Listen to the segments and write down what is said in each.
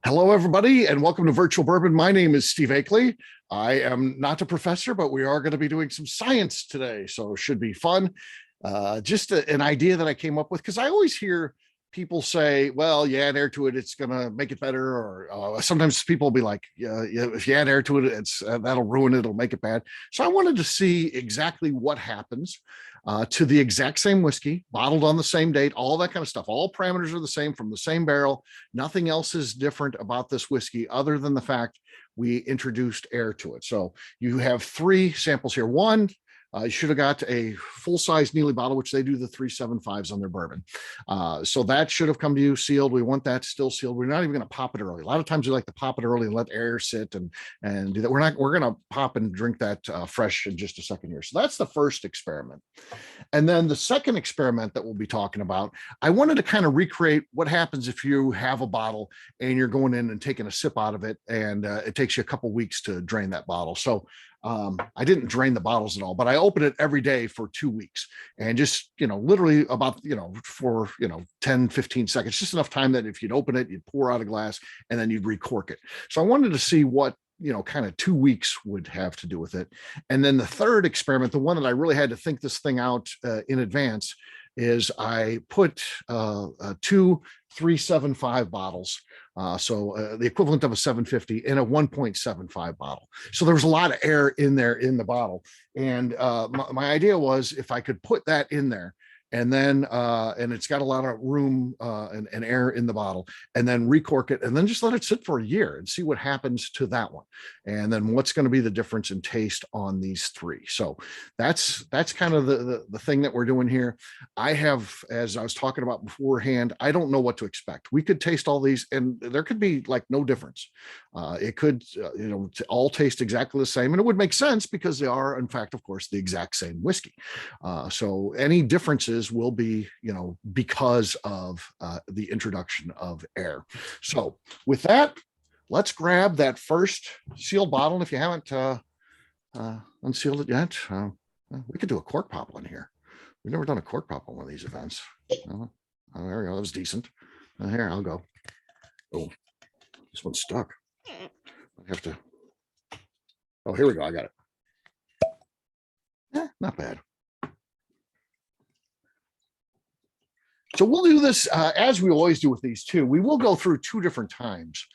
Hello, everybody, and welcome to Virtual Bourbon. My name is Steve Akley. I am not a professor, but we are going to be doing some science today, so it should be fun. Just an idea that I came up with, because I always hear people say, well, you add air to it, it's going to make it better. Or sometimes people will be like, yeah, if you add air to it, it's that'll ruin it, it'll make it bad. So I wanted to see exactly what happens to the exact same whiskey, bottled on the same date, all that kind of stuff. All parameters are the same from the same barrel. Nothing else is different about this whiskey other than the fact we introduced air to it. So you have three samples here. One, you should have got a full-size Neely bottle, which they do the 375s on their bourbon. So that should have come to you sealed. We want that still sealed. We're not even going to pop it early. A lot of times we like to pop it early and let air sit and do that. We're going to pop and drink that fresh in just a second here. So that's the first experiment. And then the second experiment that we'll be talking about, I wanted to kind of recreate what happens if you have a bottle and you're going in and taking a sip out of it, and it takes you a couple weeks to drain that bottle. So I didn't drain the bottles at all, but I opened it every day for 2 weeks, and just, literally about, for, 10, 15 seconds, just enough time that if you'd open it, you'd pour out a glass and then you'd recork it. So I wanted to see what, kind of 2 weeks would have to do with it. And then the third experiment, the one that I really had to think this thing out in advance, is I put 2 375 bottles, the equivalent of a 750, in a 1.75 bottle. So there was a lot of air in there in the bottle. And my idea was, if I could put that in there, and then and it's got a lot of room and air in the bottle, and then recork it, and then just let it sit for a year and see what happens to that one, and then what's going to be the difference in taste on these three. So that's kind of the thing that we're doing here. I have, as I was talking about beforehand, I don't know what to expect. We could taste all these and there could be like no difference. It could all taste exactly the same, and it would make sense because they are, in fact, of course, the exact same whiskey. So any differences will be, because of the introduction of air. So with that, let's grab that first sealed bottle. And if you haven't unsealed it yet, we could do a cork pop one here. We've never done a cork pop on one of these events. Oh, there we go. That was decent. Here, I'll go. Oh, this one's stuck. I have to. Oh, here we go. I got it. Not bad. So we'll do this as we always do with these two. We will go through 2 different times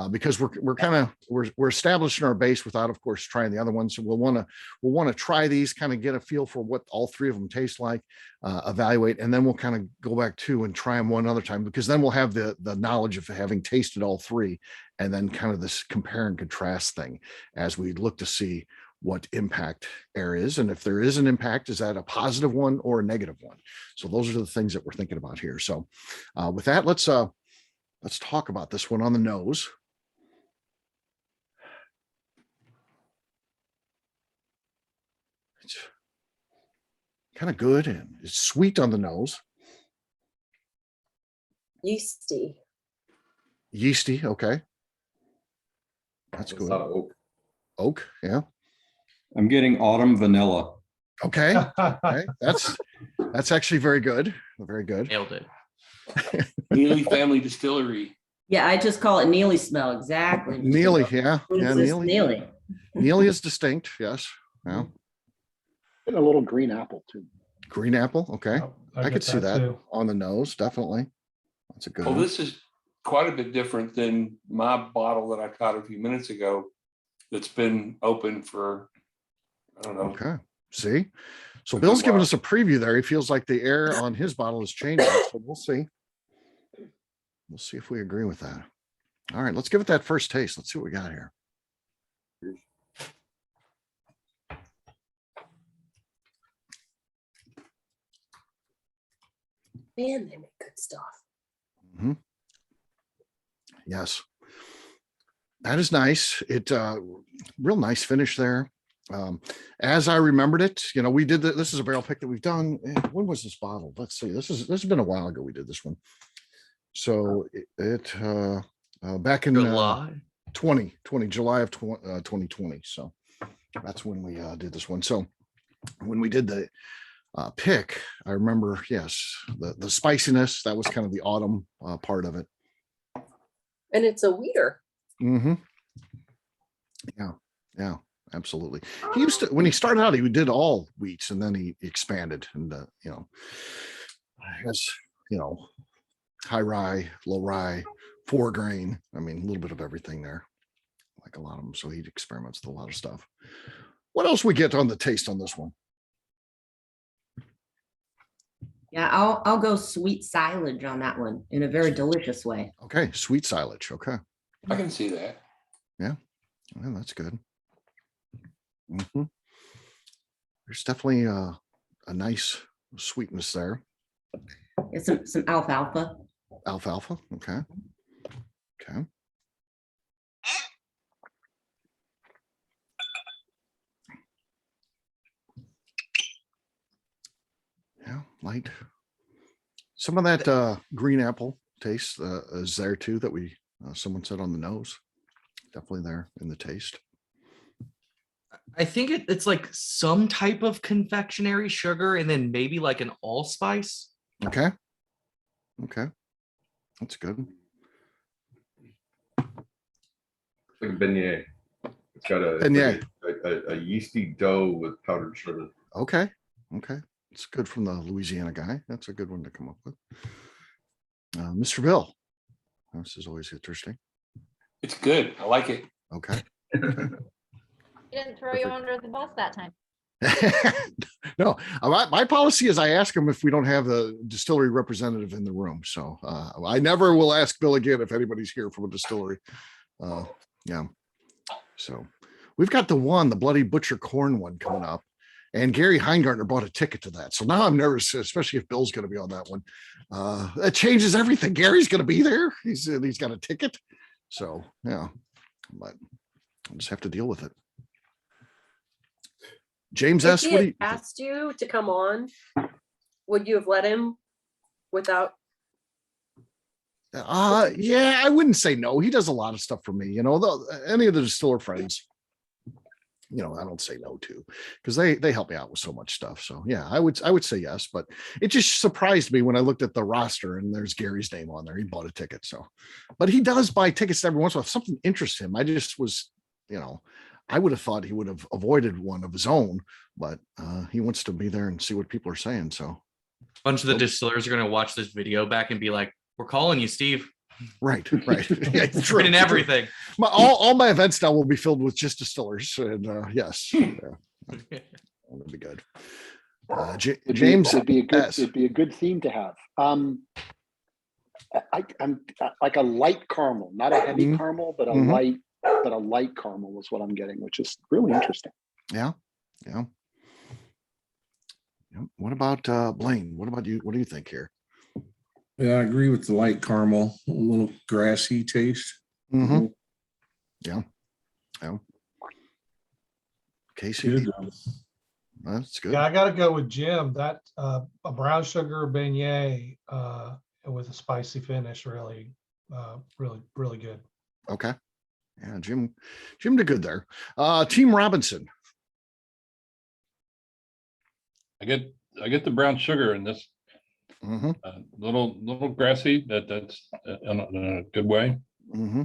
because we're establishing our base without, of course, trying the other ones. So we'll want to try these, kind of get a feel for what all 3 of them taste like, evaluate, and then we'll kind of go back to and try them one other time, because then we'll have the knowledge of having tasted all 3, and then kind of this compare and contrast thing as we look to see what impact air is, and if there is an impact, is that a positive one or a negative one? So those are the things that we're thinking about here. So with that, let's talk about this one on the nose. It's kind of good, and it's sweet on the nose. Yeasty, okay, that's good. Oak, yeah. I'm getting autumn vanilla. Okay. That's actually very good. Very good. Nailed it. Neely Family Distillery. yeah, I just call it Neely smell. Exactly. Neely, yeah. Neely. Neely is distinct, yes. Yeah. And a little green apple too. Green apple, okay. I could see that too. on the nose, definitely. That's a good Well, one. this is quite a bit different than my bottle that I caught a few minutes ago that's been open for, I don't know. Okay, see? So Bill's giving us a preview there. He feels like the air on his bottle is changing, so we'll see. We'll see if we agree with that. All right, let's give it that first taste. Let's see what we got here. Man, they make good stuff. Mm-hmm. Yes, that is nice. It real nice finish there. As I remembered it, we did this is a barrel pick that we've done. When was this bottle? Let's see. This has been a while ago we did this one. So it back in July 2020, July of 2020. So that's when we did this one. So when we did the pick, I remember, yes, the spiciness, that was kind of the autumn part of it. And it's a weeder. Mm-hmm. Yeah, absolutely. He used to, when he started out, he did all wheats and then he expanded and, has, high rye, low rye, 4-grain. I mean, a little bit of everything there, like a lot of them. So he experiments with a lot of stuff. What else we get on the taste on this one? Yeah, I'll go sweet silage on that one in a very delicious way. Okay, sweet silage. Okay, I can see that. well, that's good. Mhm. There's definitely a nice sweetness there. It's some alfalfa. Alfalfa. Okay. Okay. Yeah, light. Some of that green apple taste is there too that we someone said on the nose. Definitely there in the taste. I think it's like some type of confectionery sugar and then maybe like an allspice. Okay. Okay. That's good. Like a beignet. It's got Beignet. a yeasty dough with powdered sugar. Okay. Okay. It's good from the Louisiana guy. That's a good one to come up with. Mr. Bill. This is always interesting. It's good. I like it. Okay. He didn't throw you under the bus that time. No, my policy is I ask him if we don't have the distillery representative in the room. So I never will ask Bill again if anybody's here from a distillery. Yeah. So we've got the Bloody Butcher Corn one coming up. And Gary Heingartner bought a ticket to that. So now I'm nervous, especially if Bill's going to be on that one. That changes everything. Gary's going to be there. He's got a ticket. So, yeah, but I'll just have to deal with it. James If S. he What do had you? asked you to come on, would you have let him without? Yeah, I wouldn't say no. He does a lot of stuff for me. Any of the distiller friends, I don't say no to because they help me out with so much stuff. So yeah, I would say yes, but it just surprised me when I looked at the roster and there's Gary's name on there. He bought a ticket. So, but he does buy tickets every once in a while. If something interests him, I just was, I would have thought he would have avoided one of his own, but he wants to be there and see what people are saying. So A bunch of the distillers are going to watch this video back and be like, we're calling you, Steve. right. Yeah, true, Written everything. All my events now will be filled with just distillers. And yes, that'll be good. James, It'd be a good theme to have. I'm like a light caramel, not a heavy Mhm. caramel, but a Mhm. light caramel is what I'm getting, which is really interesting. Yeah. What about Blaine? What about you? What do you think here? Yeah, I agree with the light caramel, a little grassy taste. Mm-hmm. Yeah. Casey, Good. that's good. Yeah, I gotta go with Jim. That a brown sugar beignet with a spicy finish, really good. Okay. Yeah, Jim did good there. Team Robinson. I get the brown sugar in this, Mm-hmm. little grassy. That's in a good way. Mm-hmm.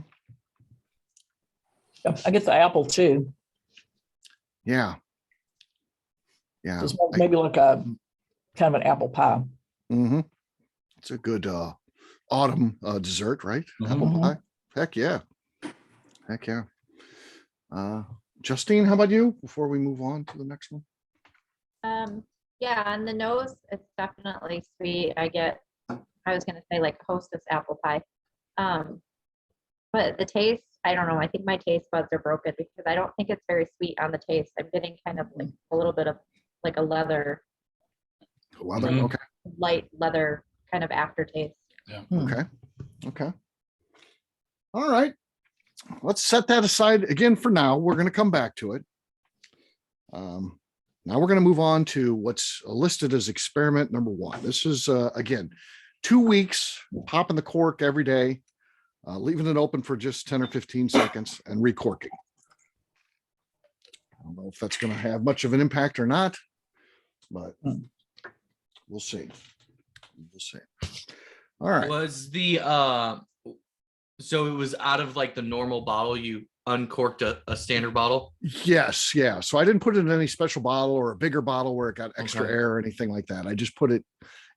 I get the apple too. Yeah. It's maybe like a kind of an apple pie. Mm-hmm. It's a good autumn dessert, right? Apple Mhm. pie. Heck yeah. Justine, how about you before we move on to the next one? Yeah, on the nose, it's definitely sweet. I was gonna say like Hostess apple pie. But the taste, I don't know. I think my taste buds are broken because I don't think it's very sweet on the taste. I'm getting kind of like a little bit of like a leather, Leather. Okay. light leather kind of aftertaste. Yeah. Okay. All right. Let's set that aside again for now. We're going to come back to it. Now we're going to move on to what's listed as experiment number 1. This is, again, 2 weeks, popping the cork every day, leaving it open for just 10 or 15 seconds and recorking. I don't know if that's going to have much of an impact or not, but we'll see. All right. Was the So it was out of like the normal bottle, you uncorked a standard bottle? Yes, yeah. So I didn't put it in any special bottle or a bigger bottle where it got extra Okay. air or anything like that. I just put it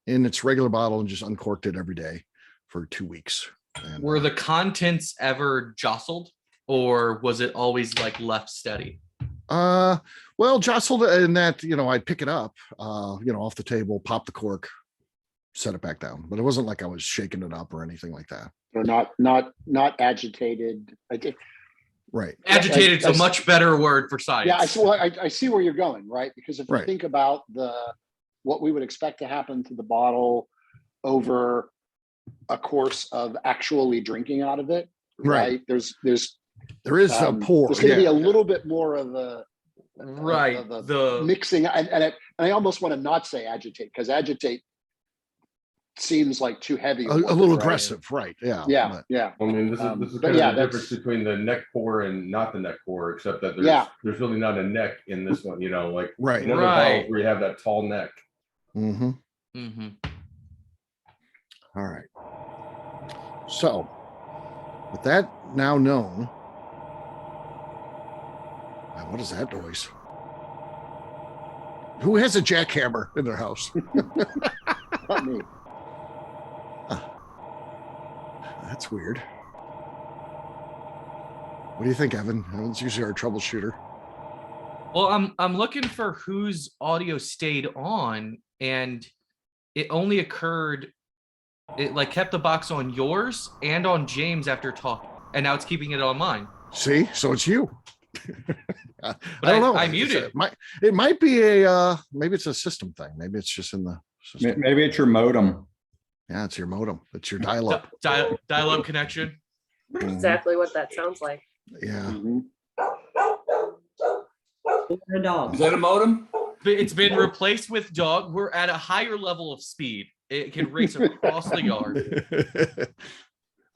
in its regular bottle and just uncorked it every day for 2 weeks. And, Were the contents ever jostled, or was it always like left steady? well, jostled in that, I'd pick it up, off the table, pop the cork, set it back down. But it wasn't like I was shaking it up or anything like that. Or not agitated. I did. Right. Agitated is I- a much better word for science. Yeah, I see where you're going, right? Because if you Right. think about what we would expect to happen to the bottle over a course of actually drinking out of it, Right. right? There is a pour. There's going to be yeah. a little bit more of Right. the mixing, and I almost want to not say agitate, because agitate seems like too heavy. A word, little right? aggressive, right? Yeah. Yeah, but- yeah. I mean, this is But kind yeah, of the difference that's- between the neck pour and not the neck pour, except that there's Yeah. there's really not a neck in this one, like Right. in other Right. bottles where you have that tall neck. Mm-hmm. Mm-hmm. All right. So, with that now known, what is that noise? Who has a jackhammer in their house? Not me. That's weird. What do you think, Evan? Evan's usually our troubleshooter. Well, I'm looking for whose audio stayed on, and it only occurred. It like kept the box on yours and on James after talking, and now it's keeping it on mine. See, so it's you. I But don't know. I It's muted. it might be maybe it's a system thing. Maybe it's just in the system. Maybe it's your modem. Yeah, it's your modem. It's your dial-up. Dial-up connection. Exactly what that sounds like. Yeah. Mhm. A dog. Is that a modem? It's been replaced with dog. We're at a higher level of speed. It can race across the yard.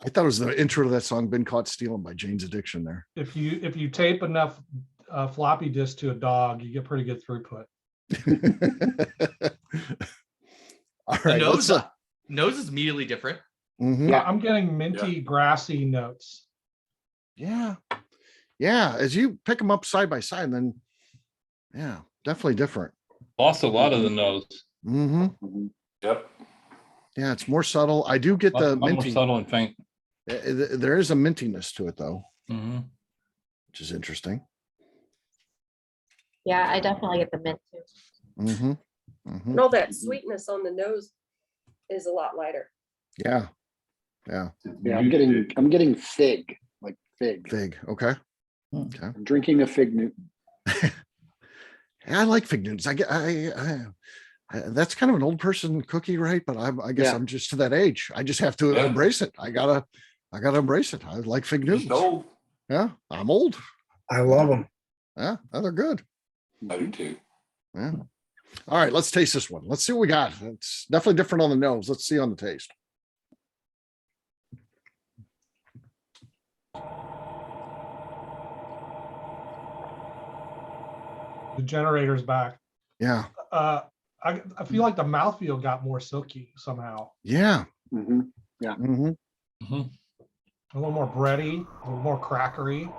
I thought it was the intro to that song "Been Caught Stealing" by Jane's Addiction. There. If you tape enough floppy disk to a dog, you get pretty good throughput. All The right. nose, nose is immediately different. Mhm. Yeah. I'm getting minty, grassy notes. Yeah. Yeah. As you pick them up side by side, then yeah, definitely different. Lost a lot of the nose. Mm-hmm. Mhm. Yep. Yeah, it's more subtle. I do get the Lot more minty. subtle and faint. There is a mintiness to it though, Mhm. which is interesting. Yeah, I definitely get the mint too. Mm-hmm. Mm-hmm. And all that sweetness on the nose is a lot lighter. Yeah. Yeah. Yeah, I'm getting fig, like fig. Fig. Okay. Hmm. Okay. I'm drinking a fig Newton. I like fig Newtons. I that's kind of an old person cookie, right? But I guess Yeah. I'm just to that age. I just have to Yeah. embrace it. I gotta embrace it. I like fig Just Newtons. old. Yeah, I'm old. I love them. Yeah, they're good. I do too. Yeah. All right, let's taste this one. Let's see what we got. It's definitely different on the nose. Let's see on the taste. The generator's back. Yeah. I feel like the mouthfeel got more silky somehow. Yeah. Mhm. Mm-hmm. Mhm. A little more bready, a little more crackery.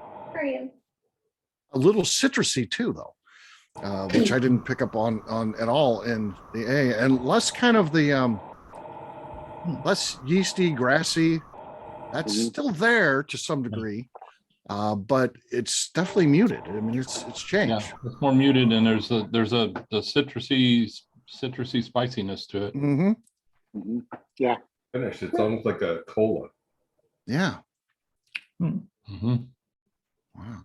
A little citrusy too, though, which I didn't pick up on at all in the A, and less kind of the less yeasty, grassy. That's Mhm. still there to some degree, but it's definitely muted. I mean, it's Yeah, changed. it's more muted, and there's the citrusy spiciness to it. Mm-hmm. Mhm. Finish. It's almost like a cola. Yeah. Mhm. Wow.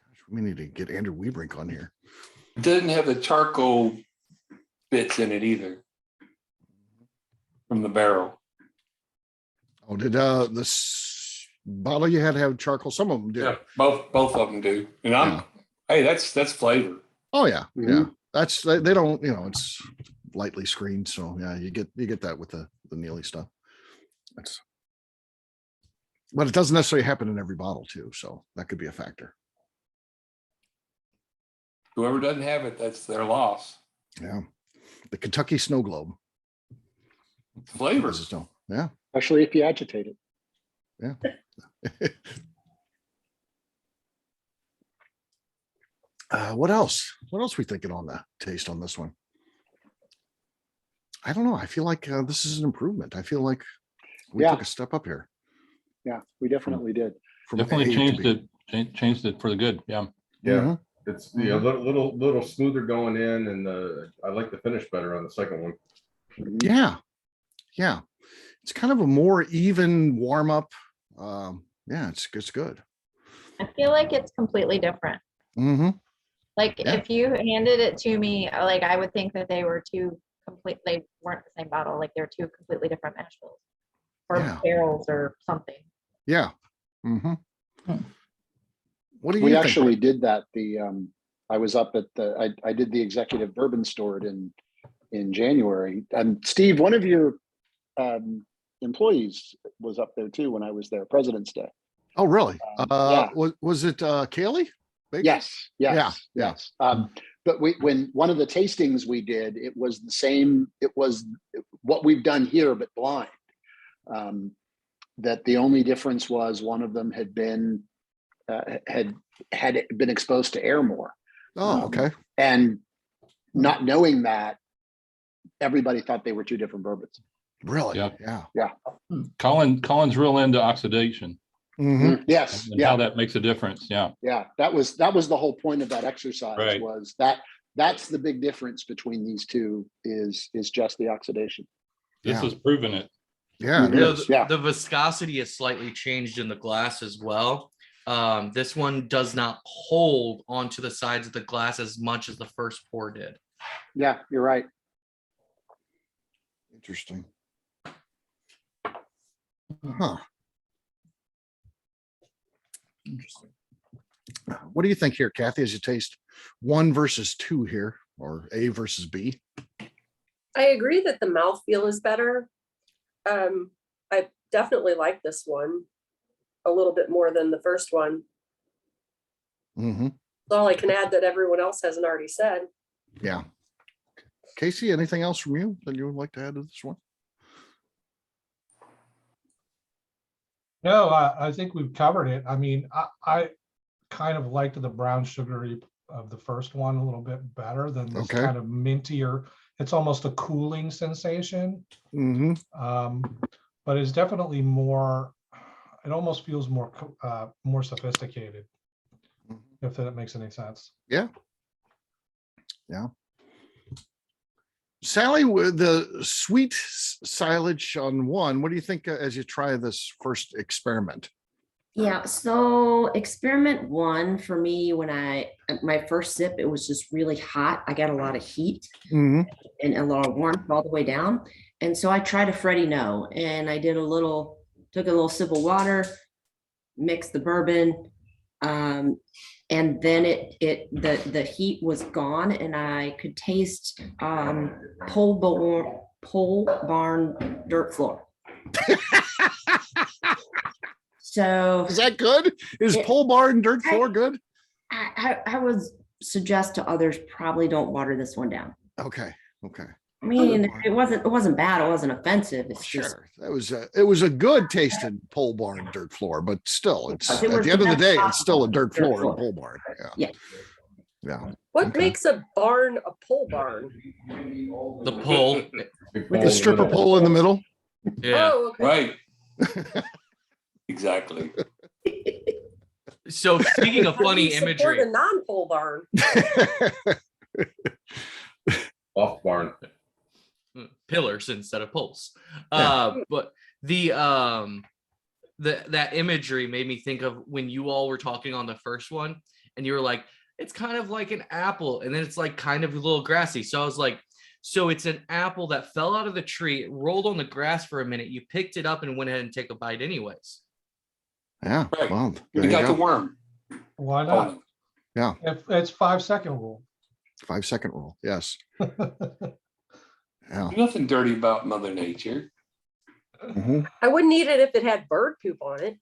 Gosh, we need to get Andrew Webrink on here. It doesn't have the charcoal bits in it either. From the barrel. Oh, did this bottle you had have charcoal? Some of them do. Yeah, both of them do. And hey, that's flavor. Oh yeah, yeah. Mhm. That's they don't, it's lightly screened, so yeah, you get that with the Neely stuff. But it doesn't necessarily happen in every bottle too, so that could be a factor. Whoever doesn't have it, that's their loss. Yeah, the Kentucky Snow Globe. Flavor. Snow. Yeah, Especially if you agitate it. Yeah. What else? What else we thinking on the taste on this one? I don't know. I feel like this is an improvement. I feel like we took a step up here. Yeah, we definitely did. From Definitely A to changed B. it, changed it for the good. Yeah. Yeah, Mhm. it's a little smoother going in, and I like the finish better on the second one. Mhm. Yeah. Yeah. It's kind of a more even warm up. Yeah, it's good. I feel like it's completely different. Mm-hmm. Like Yeah. if you handed it to me, like I would think that they were they weren't the same bottle, like they're two completely different mash bills or Yeah. barrels or something. Yeah. Mm-hmm. What do you We think? actually did that. I was up at I did the executive bourbon store in January. And Steve, one of your employees was up there too when I was there, President's Day. Oh, really? Yeah. Was it Kaylee? Baker? Yes, Yeah. But when one of the tastings we did, it was the same. It was what we've done here, but blind. That the only difference was one of them had been exposed to air more. Oh, okay. And not knowing that, everybody thought they were two different bourbons. Really? Yeah. Yeah. Colin's real into oxidation Mm-hmm. Yes. and how that makes a difference. Yeah. Yeah. That was the whole point of that exercise. Right. Was that's the big difference between these two is just the oxidation. This Yeah. has proven it. Yeah, it is. The viscosity is slightly changed in the glass as well. This one does not hold onto the sides of the glass as much as the first pour did. Yeah, you're right. Interesting. Huh. Interesting. What do you think here, Kathy, as you taste 1 versus 2 here, or A versus B? I agree that the mouthfeel is better. I definitely like this one a little bit more than the first one. Mm-hmm. That's all I can add that everyone else hasn't already said. Yeah. Casey, anything else from you that you would like to add to this one? No, I think we've covered it. I mean, I kind of liked the brown sugary of the first one a little bit better than this Okay. kind of mintier. It's almost a cooling sensation. Mm-hmm. But it's definitely more, it almost feels more sophisticated, if that makes any sense. Yeah. Yeah. Sally, with the sweet silage on 1, what do you think as you try this first experiment? Yeah, so experiment 1 for me, my first sip, it was just really hot. I got a lot of heat Mm-hmm. and a lot of warmth all the way down. And so I tried a Freddie No, and I took a little sip of water, mixed the bourbon, and then the heat was gone, and I could taste pole barn dirt floor. So is that good? Is pole barn dirt floor good? I would suggest to others probably don't water this one down. Okay. I mean, it wasn't bad. It wasn't offensive. It's just, Sure. It was a good tasting pole barn dirt floor, but still, it's It at was the end the of the day, best it's still a dirt possible floor dirt and a pole barn. yeah. Yeah. What Okay. makes a barn a pole barn? The pole. With The stripper pole in the middle. Yeah. Oh, okay. Right. Exactly. So speaking of How do funny you support imagery, a non-pole barn. Off barn. pillars instead of poles. Yeah. But that imagery made me think of when you all were talking on the first one, and you were like, it's kind of like an apple, and then it's like kind of a little grassy. So I was like, so it's an apple that fell out of the tree, it rolled on the grass for a minute, you picked it up and went ahead and take a bite anyways. Yeah. Right. Well, You there you got the go. worm. Why not? Yeah. If it's 5-second rule. 5-second rule. Yes. Yeah. There's nothing dirty about Mother Nature. Mhm. I wouldn't eat it if it had bird poop on it.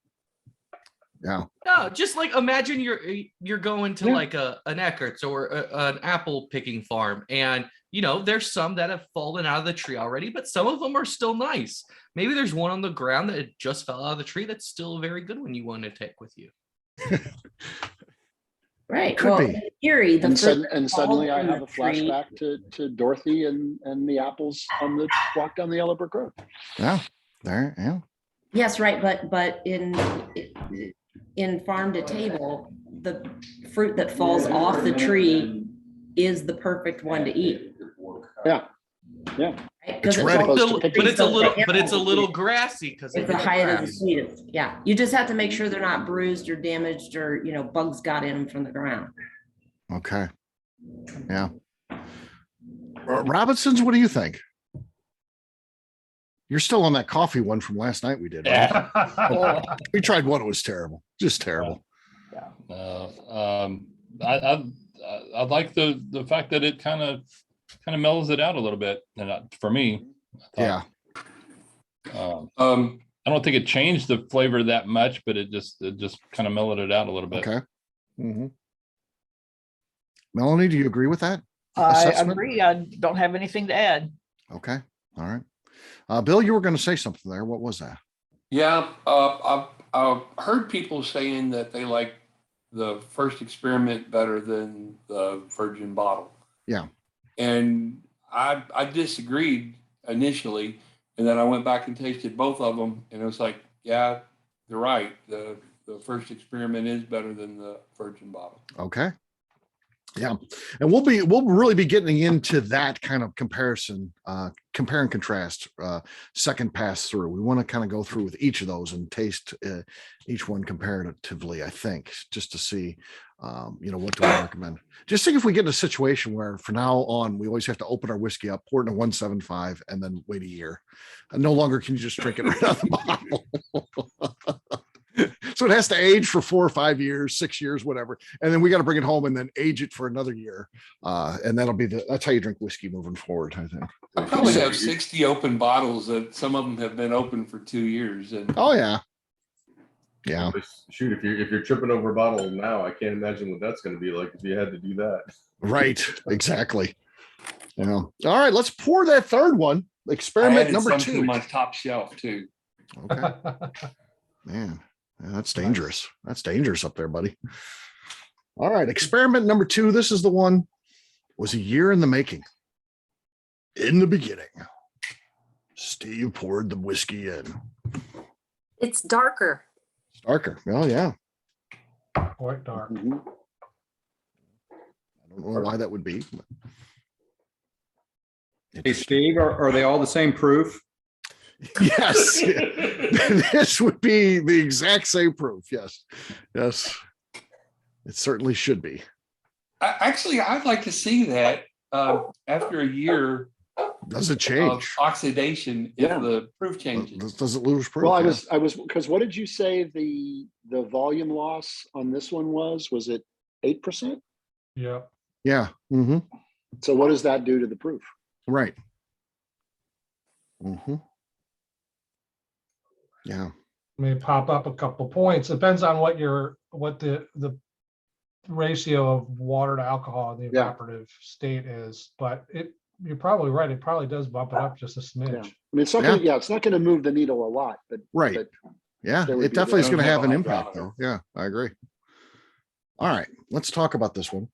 Yeah. No, just like imagine you're going to Yeah. like an Eckert's or an apple picking farm, and there's some that have fallen out of the tree already, but some of them are still nice. Maybe there's one on the ground that just fell out of the tree that's still a very good one you want to take with you. Right. Could Well, be. in theory, the And, fruit that and suddenly falls I from have the a tree- flashback to Dorothy and the apples on the walk down the Yellow Brick Road. Yeah. There. Yeah. Yes, right, but in farm to table, the fruit that falls off the tree is the perfect one to eat. Yeah. Yeah. Right? It's 'Cause ready. falls Opposed off to the tree, But it's a so little grassy because it's the height of the sweetest. Yeah, you just have to make sure they're not bruised or damaged or bugs got in them from the ground. Okay. Yeah. Robinsons, what do you think? You're still on that coffee one from last night we did, right? We tried one, it was terrible. Just terrible. I like the fact that it kind of mellows it out a little bit. And for me, Yeah. I don't think it changed the flavor that much, but it just kind of mellowed it out a little bit. Okay. Melanie, do you agree with that? I assessment? agree. I don't have anything to add. Okay. All right. Bill, you were going to say something there. What was that? Yeah, I've heard people saying that they like the first experiment better than the virgin bottle. Yeah. And I disagreed initially, and then I went back and tasted both of them, and it was like, yeah, they're right. The first experiment is better than the virgin bottle. Okay. Yeah. And we'll really be getting into that kind of comparison, compare and contrast, second pass through. We want to kind of go through with each of those and taste each one comparatively, I think, just to see, what do we recommend? Just think if we get in a situation where from now on, we always have to open our whiskey up, pour it in a 175 and then wait a year. And no longer can you just drink it right out of the bottle. So it has to age for 4 or 5 years, 6 years, whatever. And then we got to bring it home and then age it for another year. And that's how you drink whiskey moving forward, I think. I probably have 60 open bottles that some of them have been open for 2 years. And oh yeah. Yeah. Shoot, if you're tripping over a bottle now, I can't imagine what that's going to be like if you had to do that. Right. Exactly. Yeah. All right, let's pour that third one. I Experiment added number some 2. to my top shelf too. Okay. Man, that's dangerous. That's dangerous up there, buddy. All right, experiment number 2. This is the one. Was a year in the making. In the beginning, Steve poured the whiskey in. It's darker. Darker. Oh yeah. Quite dark. Mhm. I don't know why that would be. but- Hey, Steve, are they all the same proof? Yes. This would be the exact same proof. Yes. Yes. It certainly should be. Actually, I'd like to see that after a year Does it of change? oxidation if Yeah. the proof changes. Does it lose proof? Well, I Yeah. was because what did you say the volume loss on this one was? Was it 8%? Yeah. Yeah. Mm-hmm. So what does that do to the proof? Right. Mm-hmm. Yeah. May pop up a couple points. Depends on what the ratio of water to alcohol in the Yeah. evaporative state is, but you're probably right. It probably does bump it up just a Yeah. smidge. I mean, it's not Yeah. gonna, it's not gonna move the needle a lot, but Right. but Yeah. There would It be definitely is the- going to have an the impact, though. hydrometer. Yeah, I agree. All right. Let's talk about this one.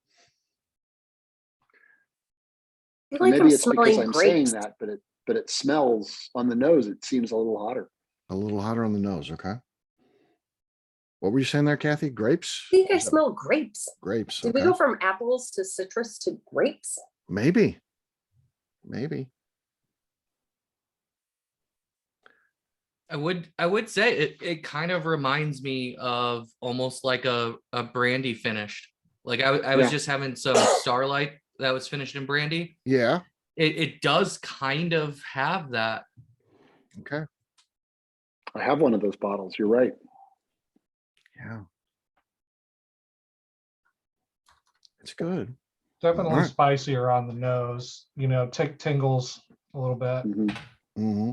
I feel like I'm maybe it's because smelling I'm saying grapes. that, but it smells on the nose. It seems a little hotter. A little hotter on the nose. Okay. What were you saying there, Kathy? Grapes? I think I smell grapes. Grapes. Did we Okay. go from apples to citrus to grapes? Maybe. Maybe. I would say it kind of reminds me of almost like a brandy finished. Like I was Yeah. just having some Starlight that was finished in brandy. Yeah. It does kind of have that. Okay. I have one of those bottles. You're right. Yeah. It's good. Definitely Alright. spicier on the nose, tingles a little bit. Mhm. Mm-hmm.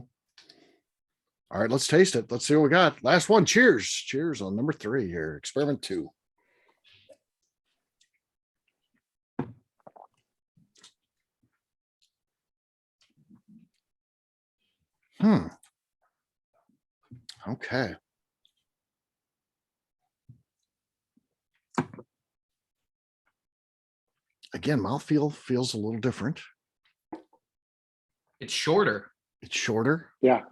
All right, let's taste it. Let's see what we got. Last one. Cheers. Cheers on number 3 here. Experiment 2. Okay. Again, mouthfeel feels a little different. It's shorter. It's shorter, Yeah.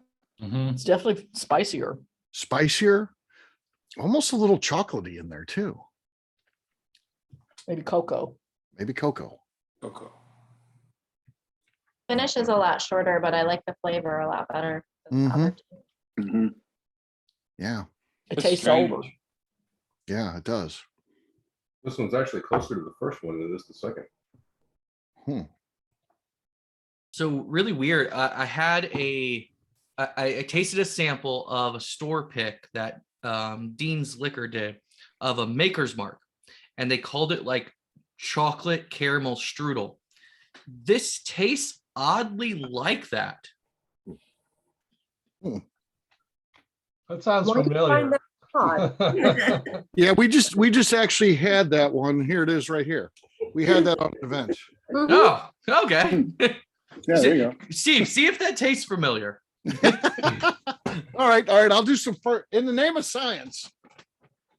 Mhm. It's definitely spicier. spicier, almost a little chocolatey in there too. Maybe cocoa. Maybe cocoa. Okay. Finish is a lot shorter, but I like the flavor a lot better. than the other two. Mhm. Yeah. It It's tastes strange. over. Yeah, it does. This one's actually closer to the first one than this the second. So really weird. I tasted a sample of a store pick that Dean's Liquor did of a Maker's Mark, and they called it like chocolate caramel strudel. This tastes oddly like that. That sounds Why do you find familiar. that odd? Yeah, we just actually had that one. Here it is right here. We had that on an event. Mhm. Oh, okay. Yeah, there you go. Steve, see if that tastes familiar. All right. I'll do some in the name of science.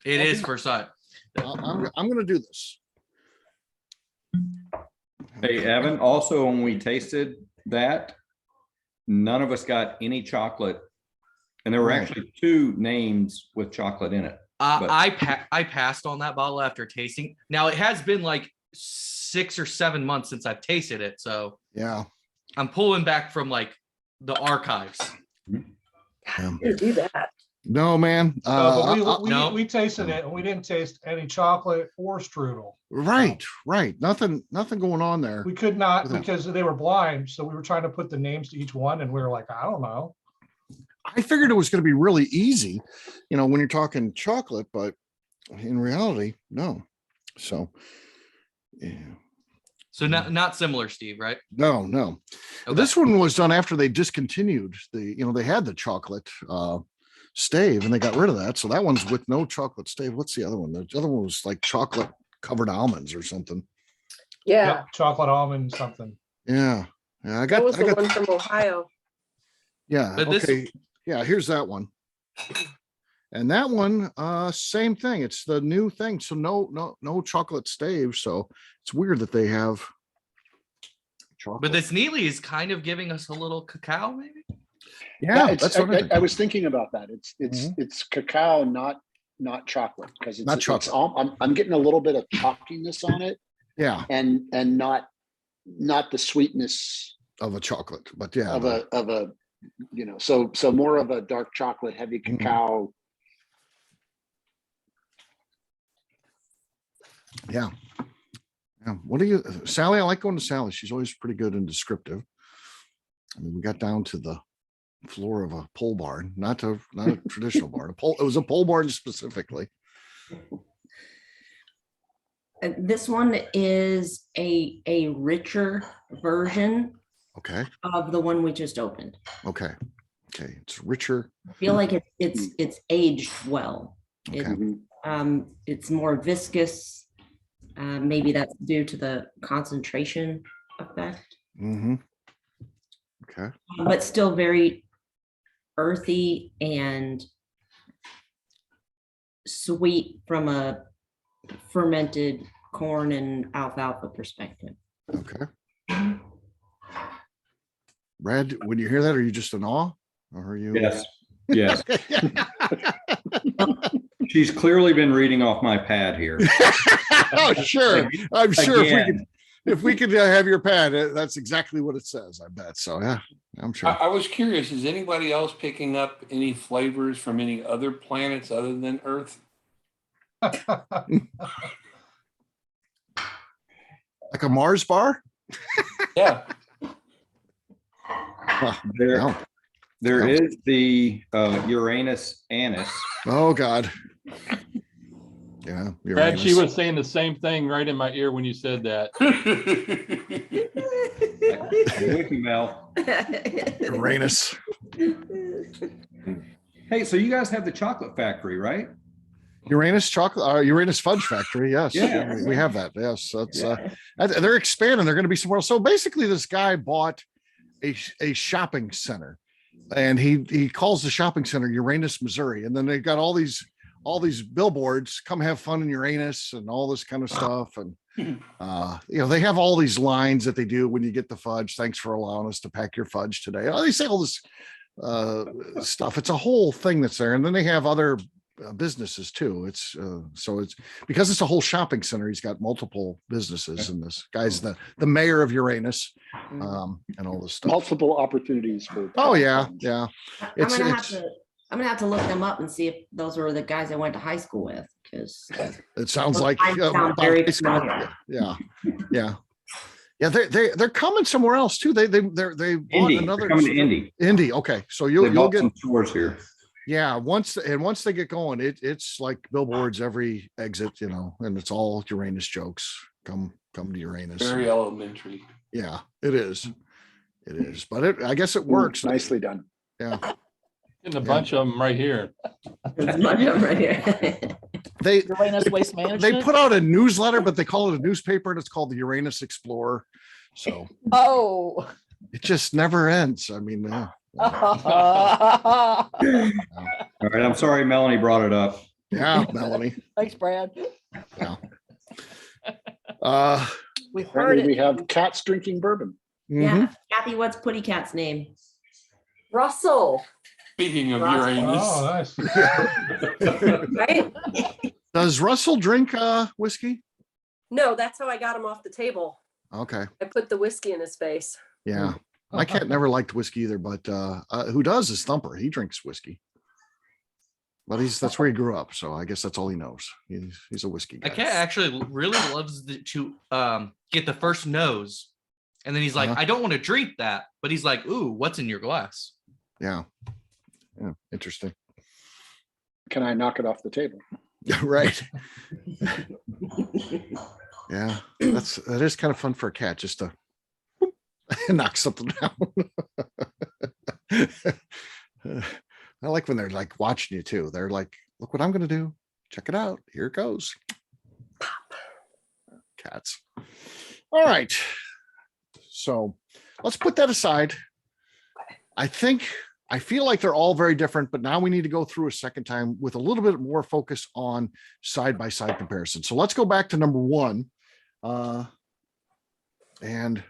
It is for sight. I'm going to do this. Hey, Evan, also when we tasted that, none of us got any chocolate. And there were actually 2 names with chocolate in it. But- I passed on that bottle after tasting. Now it has been like 6 or 7 months since I've tasted it, so Yeah. I'm pulling back from like the archives. You do that. No, man. But no. we tasted it and we didn't taste any chocolate or strudel. Right. Nothing going on there. We could not Without- because they were blind. So we were trying to put the names to each one and we were like, I don't know. I figured it was going to be really easy, when you're talking chocolate, but in reality, no. So, yeah. So not similar, Steve, right? No. Okay. This one was done after they discontinued they had the chocolate stave and they got rid of that. So that one's with no chocolate stave. What's the other one? The other one was like chocolate covered almonds or something. Yeah, Yep, chocolate almond something. Yeah. I that got, was the one from Ohio. yeah. But this- Okay. Yeah. Here's that one. And that one, same thing. It's the new thing. So no chocolate stave. So it's weird that they have chocolate. But this Neely is kind of giving us a little cacao, maybe. Yeah, it's- that's what I think. I was thinking about that. It's Mhm. it's cacao, not chocolate, because Not chocolate. I'm getting a little bit of chalkiness on it, Yeah, and not the sweetness of a chocolate, but yeah, of a so more of a dark chocolate, heavy Mhm. cacao. yeah. What do you, Sally? I like going to Sally. She's always pretty good and descriptive. I mean, we got down to the floor of a pole barn, not a traditional barn. It was a pole barn specifically. This one is a richer version Okay, of the one we just opened. okay. It's richer. I feel like it's aged well. It, Okay. It's more viscous. Maybe that's due to the concentration effect, Mm-hmm. Okay. but still very earthy and sweet from a fermented corn and alfalfa perspective. Okay. Brad, when you hear that, are you just in awe? Or are you? Yes. She's clearly been reading off my pad here. Oh, sure. I'm sure Again. if we could have your pad, that's exactly what it says. I bet. So yeah, I'm sure. I was curious, is anybody else picking up any flavors from any other planets other than Earth? Like a Mars bar? Yeah. There, No. there is the Uranus anise. Oh God. Yeah. Brad, she Uranus. was saying the same thing right in my ear when you said that. I'm with you, Mel. Uranus. Hey, so you guys have the chocolate factory, right? Uranus chocolate, Uranus fudge factory. Yes, Yeah. we have that. Yes, that's Yeah. they're expanding. They're going to be somewhere else. So basically, this guy bought a shopping center, and he calls the shopping center Uranus, Missouri, and then they've got all these billboards, come have fun in Uranus and all this kind of stuff. And they have all these lines that they do when you get the fudge. Thanks for allowing us to pack your fudge today. They say all this stuff. It's a whole thing that's there. And then they have other businesses too. It's because it's a whole shopping center. He's got multiple businesses, and this guy's the mayor of Uranus, and all this stuff. Multiple opportunities for. Oh yeah. I'm gonna have to look them up and see if those were the guys I went to high school with, because It sounds like sound very familiar. yeah. They're coming somewhere else too. They bought Indy. another They're coming to Indy. Indy. Okay, so They you'll bought get some stores here. once they get going, it's like billboards every exit, and it's all Uranus jokes. Come to Uranus. Very elementary. Yeah, it is. But I guess it works. Nicely done. Yeah. Getting a bunch of them right here. There's a bunch of 'em right here. They Uranus Waste Management. they put out a newsletter, but they call it a newspaper, and it's called the Uranus Explorer. So Oh. it just never ends. I mean, All right, I'm sorry Melanie brought it up. yeah, Melanie. Thanks, Brad. Yeah. We heard Apparently it. we have cats drinking bourbon. Mhm. Yeah, Kathy, what's Putty Cat's name? Russell, Speaking of Russell. Uranus, Oh, nice. right? Does Russell drink whiskey? No, that's how I got him off the table. Okay. I put the whiskey in his face. Yeah. My cat never liked whiskey either, but who does is Thumper. He drinks whiskey. But that's where he grew up, so I guess that's all he knows. He's a whiskey guy. My cat actually really loves to get the first nose, and then he's like, Uh-huh. I don't want to drink that, but he's like, ooh, what's in your glass? Yeah. Interesting. Can I knock it off the table? Right. Yeah. That is kind of fun for a cat, just to knock something down. I like when they're like watching you too. They're like, look what I'm going to do. Check it out. Here it goes. Cats. All right. So let's put that aside. I feel like they're all very different, but now we need to go through a second time with a little bit more focus on side-by-side comparison. So let's go back to number one. And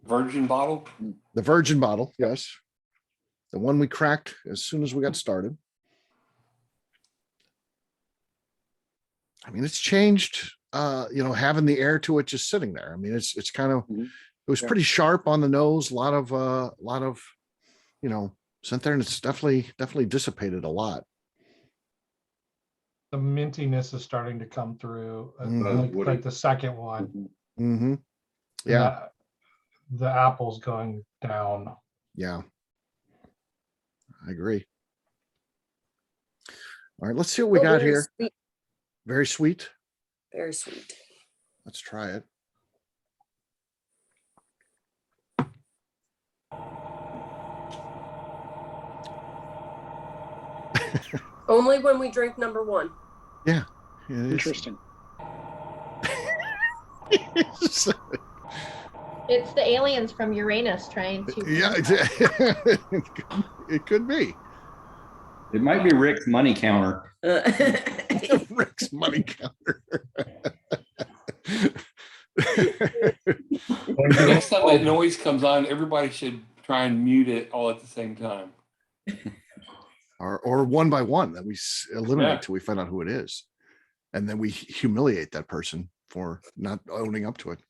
virgin bottle. the virgin bottle, yes. The one we cracked as soon as we got started. I mean, it's changed, having the air to it just sitting there. I mean, it's kind of, Mhm. it was Yeah. pretty sharp on the nose, a lot of, sent there, and it's definitely dissipated a lot. The mintiness is starting to come through, Mhm. like the second one. Mm-hmm. Yeah. And the apple's going down. Yeah. I agree. All right, let's see what we Oh, got very here. sweet, Very sweet. very sweet. Let's try it. Only when we drink number one. Yeah. It is. Interesting. It's the aliens from Uranus trying to. Yeah, it could be. It might be Rick's money counter. Rick's money counter. Next time that noise comes on, everybody should try and mute it all at the same time. or one by one that we eliminate Yeah. till we find out who it is. And then we humiliate that person for not owning up to it.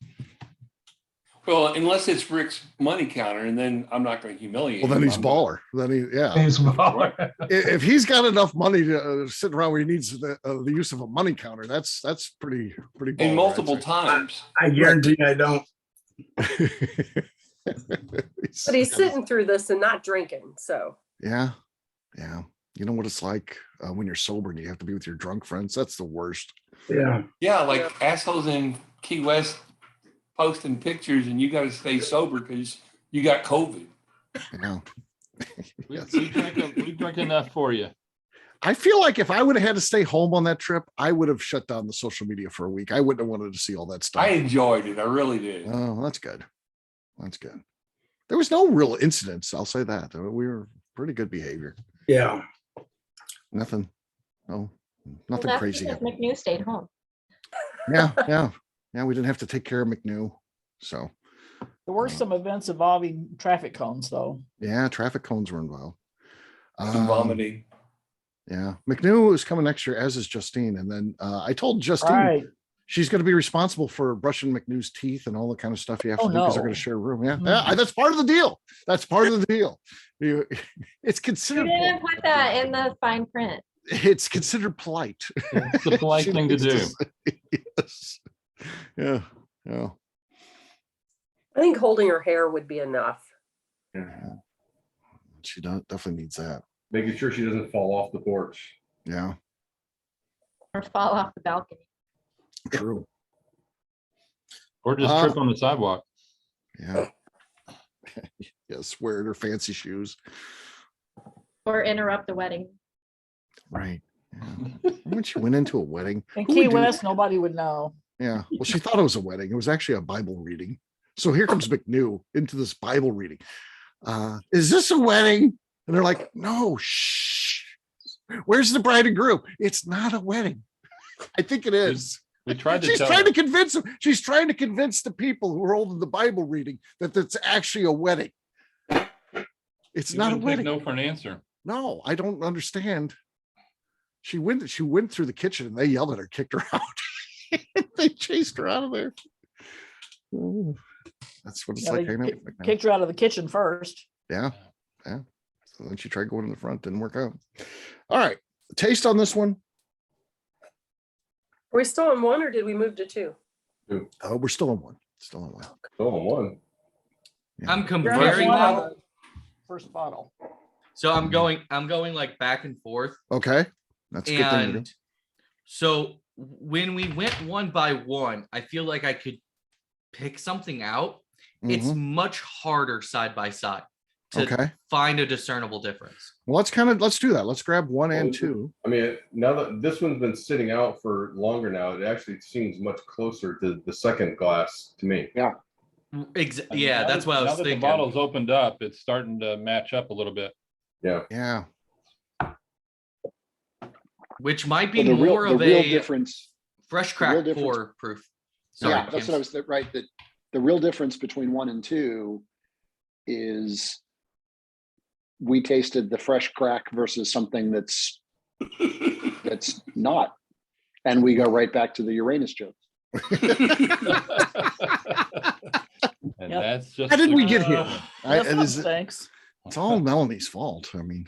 Well, unless it's Rick's money counter, and then I'm not going to humiliate Well, then him. he's I'm baller. Then yeah. He's smaller. If he's got enough money to sit around where he needs the use of a money counter, that's pretty gonna- baller, in I'd multiple say. times. I guarantee I don't. But he's sitting through this and not drinking, so. Yeah. You know what it's like when you're sober and you have to be with your drunk friends. That's the worst. Yeah. Yeah, like assholes in Key West posting pictures, and you got to stay sober because you got COVID. Yes. We drink enough for you. I feel like if I would have had to stay home on that trip, I would have shut down the social media for a week. I wouldn't have wanted to see all that stuff. I enjoyed it. I really did. Oh, that's good. That's good. There was no real incidents. I'll say that. We were pretty good behavior. Yeah. Nothing. No, Well, nothing that's crazy. because happened. McNew stayed home. Yeah. We didn't have to take care of McNew. So There were some events involving traffic cones though. yeah, traffic cones were involved. Some vomiting. Yeah, McNew is coming next year, as is Justine. And then I told Justine Right. she's going to be responsible for brushing McNew's teeth and all the kind of stuff you have to Oh, do because they're no. going to share a room. Yeah, Mhm. that's part of the deal. That's part of the deal. It's You considered. didn't put that in the fine print. It's considered polite. It's the polite She thing to likes do. say. Yes. Yeah. Yeah. I think holding her hair would be enough. She definitely needs that. Making sure she doesn't fall off the porch. Yeah. Or fall off the balcony. True. Or just trip on the sidewalk. Yeah. Yes. Wearing her fancy shoes. Or interrupt the wedding. Right. Yeah. When she went into a wedding. In who would Key do- West, nobody would know. Yeah. Well, she thought it was a wedding. It was actually a Bible reading. So here comes McNew into this Bible reading. Is this a wedding? And they're like, no, shh. Where's the bride and groom? It's not a wedding. I think it is. We tried to She's tell trying her. to convince them. She's trying to convince the people who are holding the Bible reading that it's actually a wedding. It's You not a wouldn't take wedding. no for an answer. No, I don't understand. She went through the kitchen and they yelled at her, kicked her out. They chased her out of there. Oh, that's what it's Yeah, like they hanging out with McNeil. kicked her out of the kitchen first. Yeah. So then she tried going in the front, didn't work out. All right. Taste on this one. Are we still on one or did we move to two? Oh, we're still on one. Still on one. Still on one. Yeah. I'm You're on comparing one them. on the First bottle. So I'm going like back and forth. Okay. That's a good thing to do. And so when we went one by one, I feel like I could pick something out. It's Mhm. much harder side by side to Okay. find a discernible difference. Well, let's do that. Let's grab one and two. I mean, now that this one's been sitting out for longer now, it actually seems much closer to the second glass to me. Yeah, Now that's that- what I now was that thinking. The bottle's opened up, it's starting to match up a little bit. Yeah. Yeah. Which might be Well, more of the real a difference. fresh the real crack difference- pour proof. Sorry, Yeah, that's Kim. what I was right. That the real difference between one and two is we tasted the fresh crack versus something that's not, and we go right back to the Uranus joke. And Yep. that's just. How did the- we get here? Thanks. It's all Melanie's fault. I mean,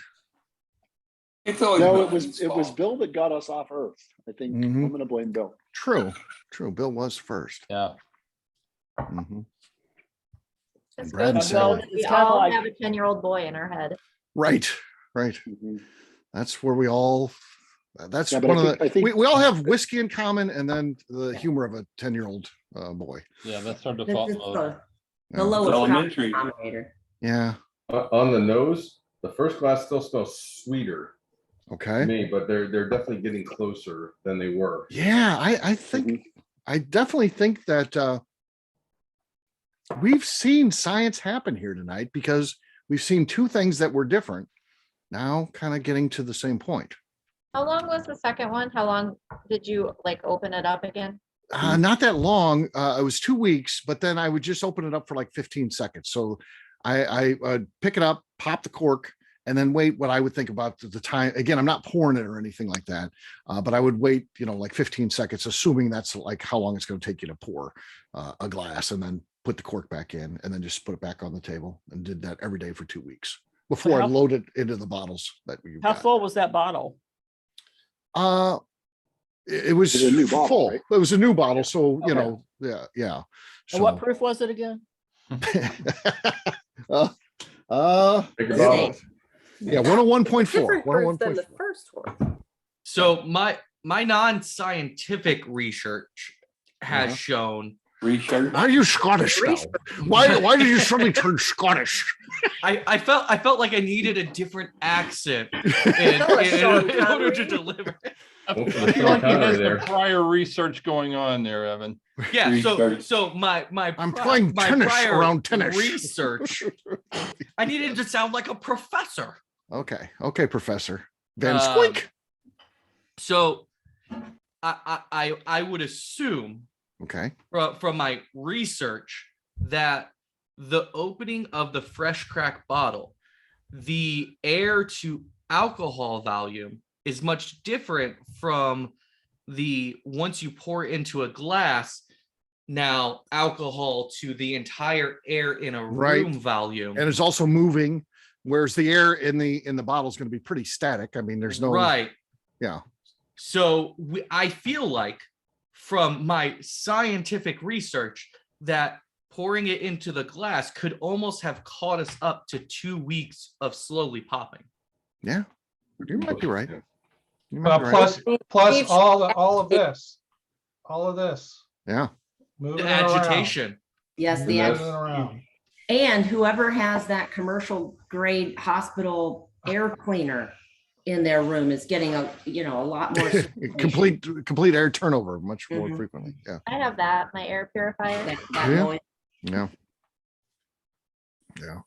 It's always No, Melanie's it was fault. Bill that got us off Earth. I think Mhm. I'm going to blame Bill. true. Bill was first. Yeah. Mhm. It's Brad good and to Sarah. know that we It's kinda all like- have a 10-year-old boy in our head. Right. Mhm. That's where we all. That's Yeah, but one I of think- the. I think- We all have whiskey in common, and then the humor of a 10-year-old boy. Yeah, that's our This default is mode. the Yeah. lowest common Elementary. denominator. Yeah. On the nose, the first glass still smells sweeter to Okay. me, but they're definitely getting closer than they were. Yeah, I think Mhm. I definitely think that we've seen science happen here tonight because we've seen two things that were different. Now, kind of getting to the same point. How long was the second one? How long did you like open it up again? Not that long. It was 2 weeks, but then I would just open it up for like 15 seconds. So I would pick it up, pop the cork, and then wait what I would think about the time. Again, I'm not pouring it or anything like that, but I would wait, like 15 seconds, assuming that's like how long it's going to take you to pour a glass, and then put the cork back in, and then just put it back on the table, and did that every day for 2 weeks before I how- loaded into the bottles that we How got. full was that bottle? It was It was a new bottle, full. right? It was a new bottle, so Okay. yeah. And what So, proof was it again? Bigger Yeah. bottle. yeah, 101.4. Different proof than the 101.4. first one. So my non-scientific research has Uh-huh. shown Research. Are you Scottish now? Why did you suddenly turn Scottish? I felt like I needed a different accent Tell us, Sean in order to Connery. deliver. I Well, for I the feel like he Sean has Connery some there. prior research going on there, Evan. Yeah, so Research. so my I'm playing tennis prior around tennis. research. I needed to sound like a professor. Okay, Professor Van Um, Squink. So I would assume Okay, from my research that the opening of the fresh crack bottle, the air to alcohol volume is much different from the once you pour into a glass, now alcohol to the entire air in a Right. room volume. and it's also moving, whereas the air in the bottle is going to be pretty static. I mean, there's no right. Yeah, So I feel like from my scientific research that pouring it into the glass could almost have caught us up to 2 weeks of slowly popping. yeah, you might be right. You Well, might be right. plus Steve, all of this, Yeah, moving The it around, agitation. Yes, And the, that's- moving it around. and whoever has that commercial grade hospital air cleaner in their room is getting a lot more. circulation. complete air turnover much more Mhm. frequently. Yeah, I have that, my air purifier. That Yeah. noise. yeah, yeah.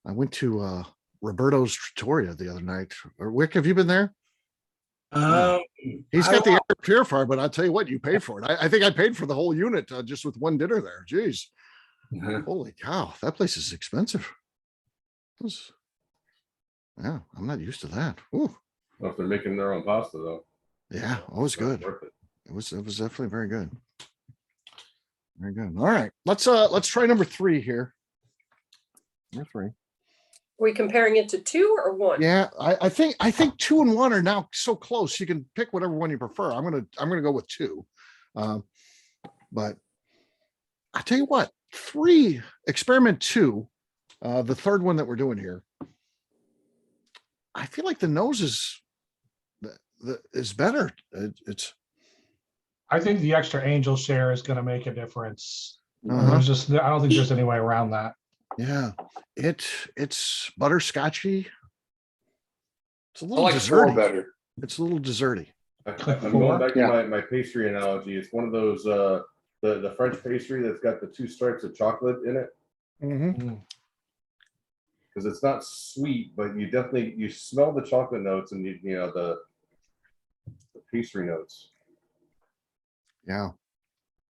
I went to Roberto's Trattoria the other night. Or Wick, have you been there? He's got the air purifier, but I'll tell you what, you paid for it. I think I paid for the whole unit just with one dinner there. Jeez. Holy cow, that place is expensive. Yeah, I'm not used to that. Ooh, Well, if they're making their own pasta though. yeah, always good. Worth it. It was definitely very good. Very good. All right, let's try number 3 here. Number 3. Are we comparing it to 2 or 1? Yeah, I think 2 and 1 are now so close. You can pick whatever one you prefer. I'm gonna go with 2. But I tell you what, 3, experiment 2, the third one that we're doing here. I feel like the nose is better. It's I think the extra angel share is going to make a difference. Uh-huh. I don't think there's any way around that. yeah, it's butterscotchy. It's a I little like 4 desserty. better. It's a little desserty. I'm Four? going back to Yeah. my pastry analogy. It's one of those, the French pastry that's got the 2 stripes of chocolate in it. Mm. Because it's not sweet, but you smell the chocolate notes and you know the pastry notes. Yeah.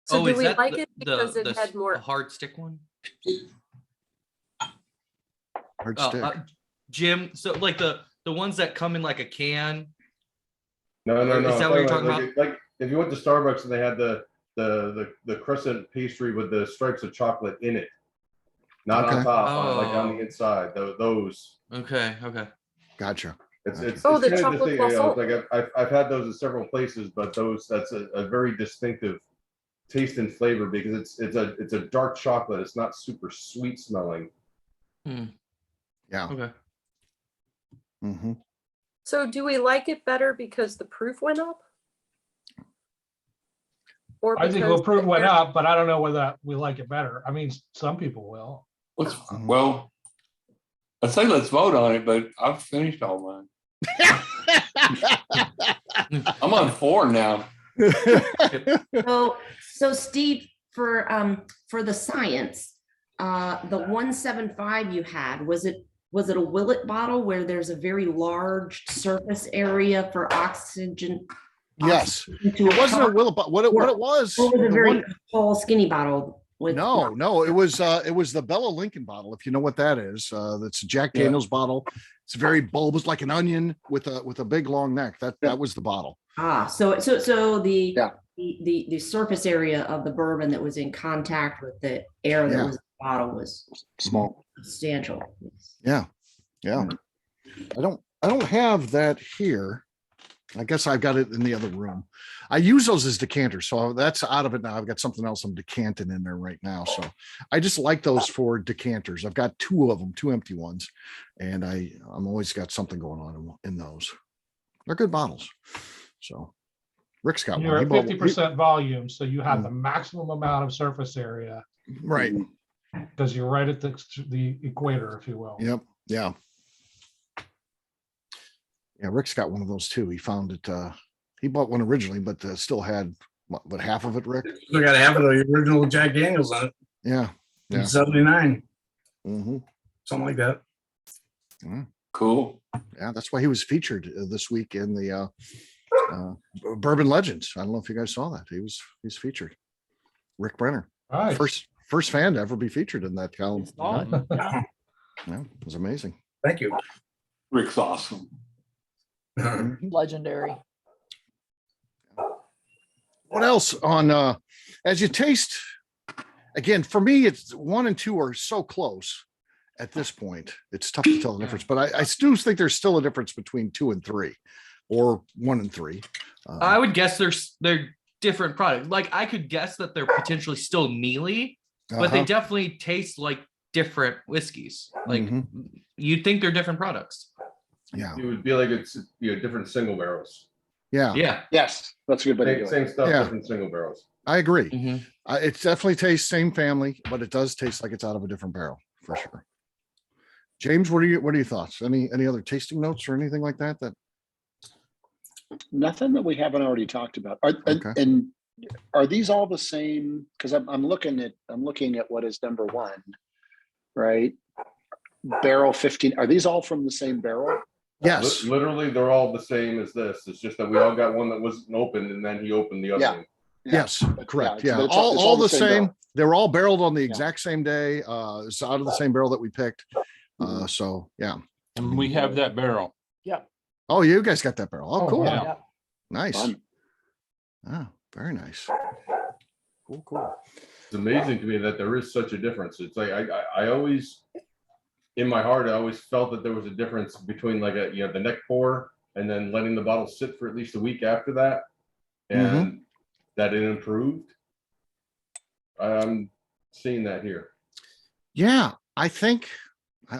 So do is we that like it because the it had more? hard stick one? Hard Oh, stick. Jim, so like the ones that come in like a can. No, Is that what you're talking like if you went to Starbucks and they had the crescent pastry with the stripes of chocolate in it, not Okay. on top, like on Oh. the inside. Those. Okay. Gotcha. It's Oh, the kind of chocolate thing, you know, croissant. like I've had those in several places, but that's a very distinctive taste and flavor because it's a dark chocolate. It's not super sweet smelling. Yeah. Okay. Mm-hmm. So do we like it better because the proof went up? Or I think because the proof the went air- up, but I don't know whether we like it better. I mean, some people will. Well, I'd say let's vote on it, but I've finished all mine. I'm on 4 now. So Steve, for the science, the 175 you had, was it a Willet bottle where there's a very large surface area for oxygen? Yes. Into It wasn't a cup? Willet, but what it was. Or was it a the very one- tall, skinny bottle with? No, it was the Bella Lincoln bottle, if you know what that is. That's a Jack Yeah. Daniels bottle. It's very bulbous, like an onion with a big long neck. That was the bottle. So the Yeah. the surface area of the bourbon that was in contact with the air that Yeah. was in the bottle was Small. substantial. Yeah. I don't have that here. I guess I've got it in the other room. I use those as decanters, so that's out of it now. I've got something else I'm decanting in there right now. So I just like those for decanters. I've got 2 of them, 2 empty ones, and I'm always got something going on in those. They're good bottles. So Rick's got You're one. He at bought one. 50% volume, so you have Mm. the maximum amount of surface area Right. because you're right at the equator, if you will. Yep. Yeah. Yeah. Rick's got one of those too. He found it. He bought one originally, but still had what half of it, Rick? I got half of the original Jack Daniels on it. Yeah. In Yeah. 79, Mm-hmm. something like that. Cool. Yeah. That's why he was featured this week in the Bourbon Legends. I don't know if you guys saw that. He's featured. Rick Brenner. Nice. First fan to ever be featured in that column. Yeah. Yeah, it was amazing. Thank you. Rick's awesome. Legendary. What else on as you taste again? For me, it's 1 and 2 are so close at this point. It's tough to tell the difference, but I do think there's still a difference between 2 and 3, or 1 and 3. I would guess they're different products. Like I could guess that they're potentially still mealy, but they definitely taste like different whiskeys. Like you'd think they're different products. Yeah. It would be like it's different single barrels. Yeah. Yeah. Yes, that's a good way to do Same it. stuff, Yeah. different single barrels. I agree. Mhm. It definitely tastes same family, but it does taste like it's out of a different barrel for sure. James, what are your thoughts? Any other tasting notes or anything like that? Nothing that we haven't already talked about. Okay. And are these all the same? Because I'm looking at what is number 1, right? Barrel 15. Are these all from the same barrel? Yes. Literally, they're all the same as this. It's just that we all got one that wasn't opened, and then he opened the other Yeah. one. Yes, correct. yeah, Yeah, it's all the same same. barrel. They were all barreled on the exact same day. It's out of the same barrel that we picked. So yeah. And we have that barrel. Oh, you guys got that barrel. Oh, cool. wow. Yeah. Nice. Fun. Oh, very nice. Cool. It's amazing to me that there is such a difference. It's like I always, in my heart, I always felt that there was a difference between like the neck pour and then letting the bottle sit for at least a week after that, and that it improved. I'm seeing that here. Yeah, I think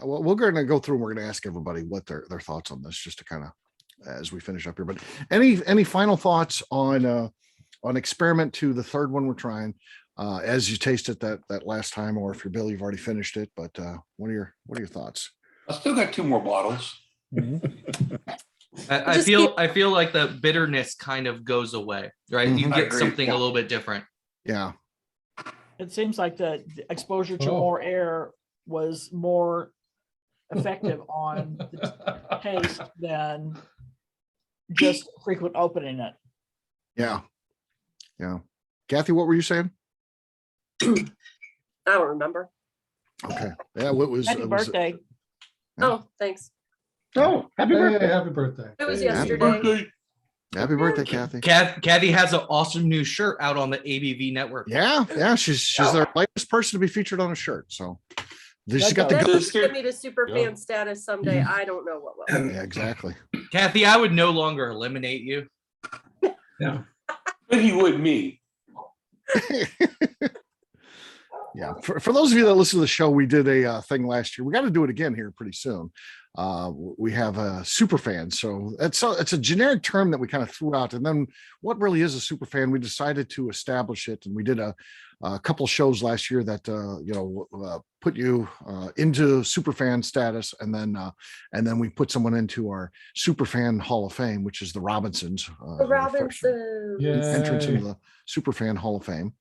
we're going to go through and we're going to ask everybody what their thoughts on this, just to kind of as we finish up here. But any final thoughts on experiment 2, the third one we're trying, as you taste it that last time, or if you're Bill, you've already finished it. But what are your thoughts? I still got 2 more bottles. I feel like the bitterness kind of goes away, right? You Mhm. I get agree. something a little bit different. Yeah. It seems like the exposure to Oh. more air was more effective on the taste than just frequent opening it. Yeah. Kathy, what were you saying? I don't remember. Okay. Yeah. What was Happy it? Was birthday. Yeah. Oh, thanks. Oh, happy Hey, birthday. happy birthday. It was Happy yesterday. Happy birthday, Kathy. Kathy has an awesome new shirt out on the ABV Network. Yeah. She's the latest person to be featured on a shirt. So she's got the That go. could get me to super fan status someday. I don't know what will. Yeah, exactly. Kathy, I would no longer eliminate you. But he would me. Yeah. For those of you that listen to the show, we did a thing last year. We got to do it again here pretty soon. We have a super fan. So it's a generic term that we kind of threw out. And then what really is a super fan? We decided to establish it. And we did a couple shows last year that, put you into super fan status. And then we put someone into our super fan Hall of Fame, which is the Robinsons. The Robinsons. Entrance into Yay. the super fan Hall of Fame.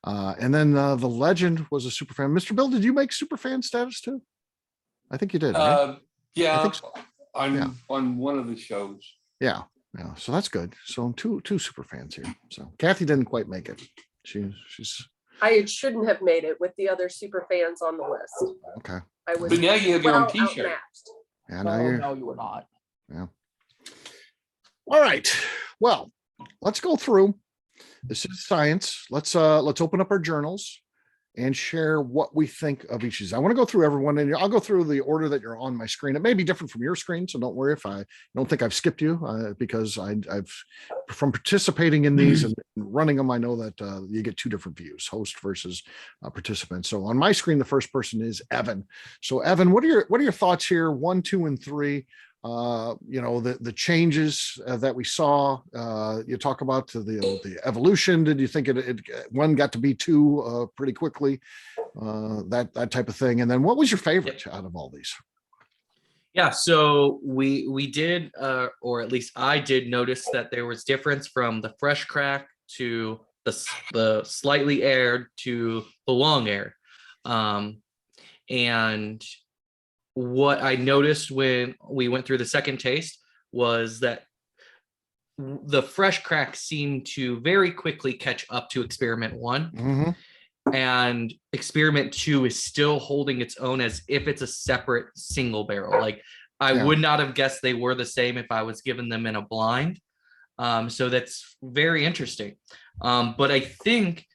And then the legend was a super fan. Mr. Bill, did you make super fan status too? I think you did. Right? Yeah, think so. on Yeah. one of the shows. Yeah. So that's good. So two super fans here. So Kathy didn't quite make it. She's I shouldn't have made it with the other super fans on the list. okay. I was But now you have your own well T-shirt. outmatched. And now No, you're no, you were not. all right. Well, let's go through. This is science. Let's open up our journals and share what we think of each of these. I want to go through everyone, and I'll go through the order that you're on my screen. It may be different from your screen, so don't worry if I don't think I've skipped you, because I've from participating in these and running them, I know that you get 2 different views, host versus participant. So on my screen, the first person is Evan. So Evan, what are your thoughts here? 1, 2, and 3 the changes that we saw. You talk about the evolution. Did you think one got to be two pretty quickly? That type of thing. And then what was your favorite out of all these? Yeah, so we did, or at least I did notice that there was difference from the fresh crack to the slightly aired to the long air. And what I noticed when we went through the second taste was that the fresh crack seemed to very quickly catch up to experiment 1. And experiment 2 is still holding its own as if it's a separate single barrel. Like I would not have guessed they were the same if I was given them in a blind. So that's very interesting. But I think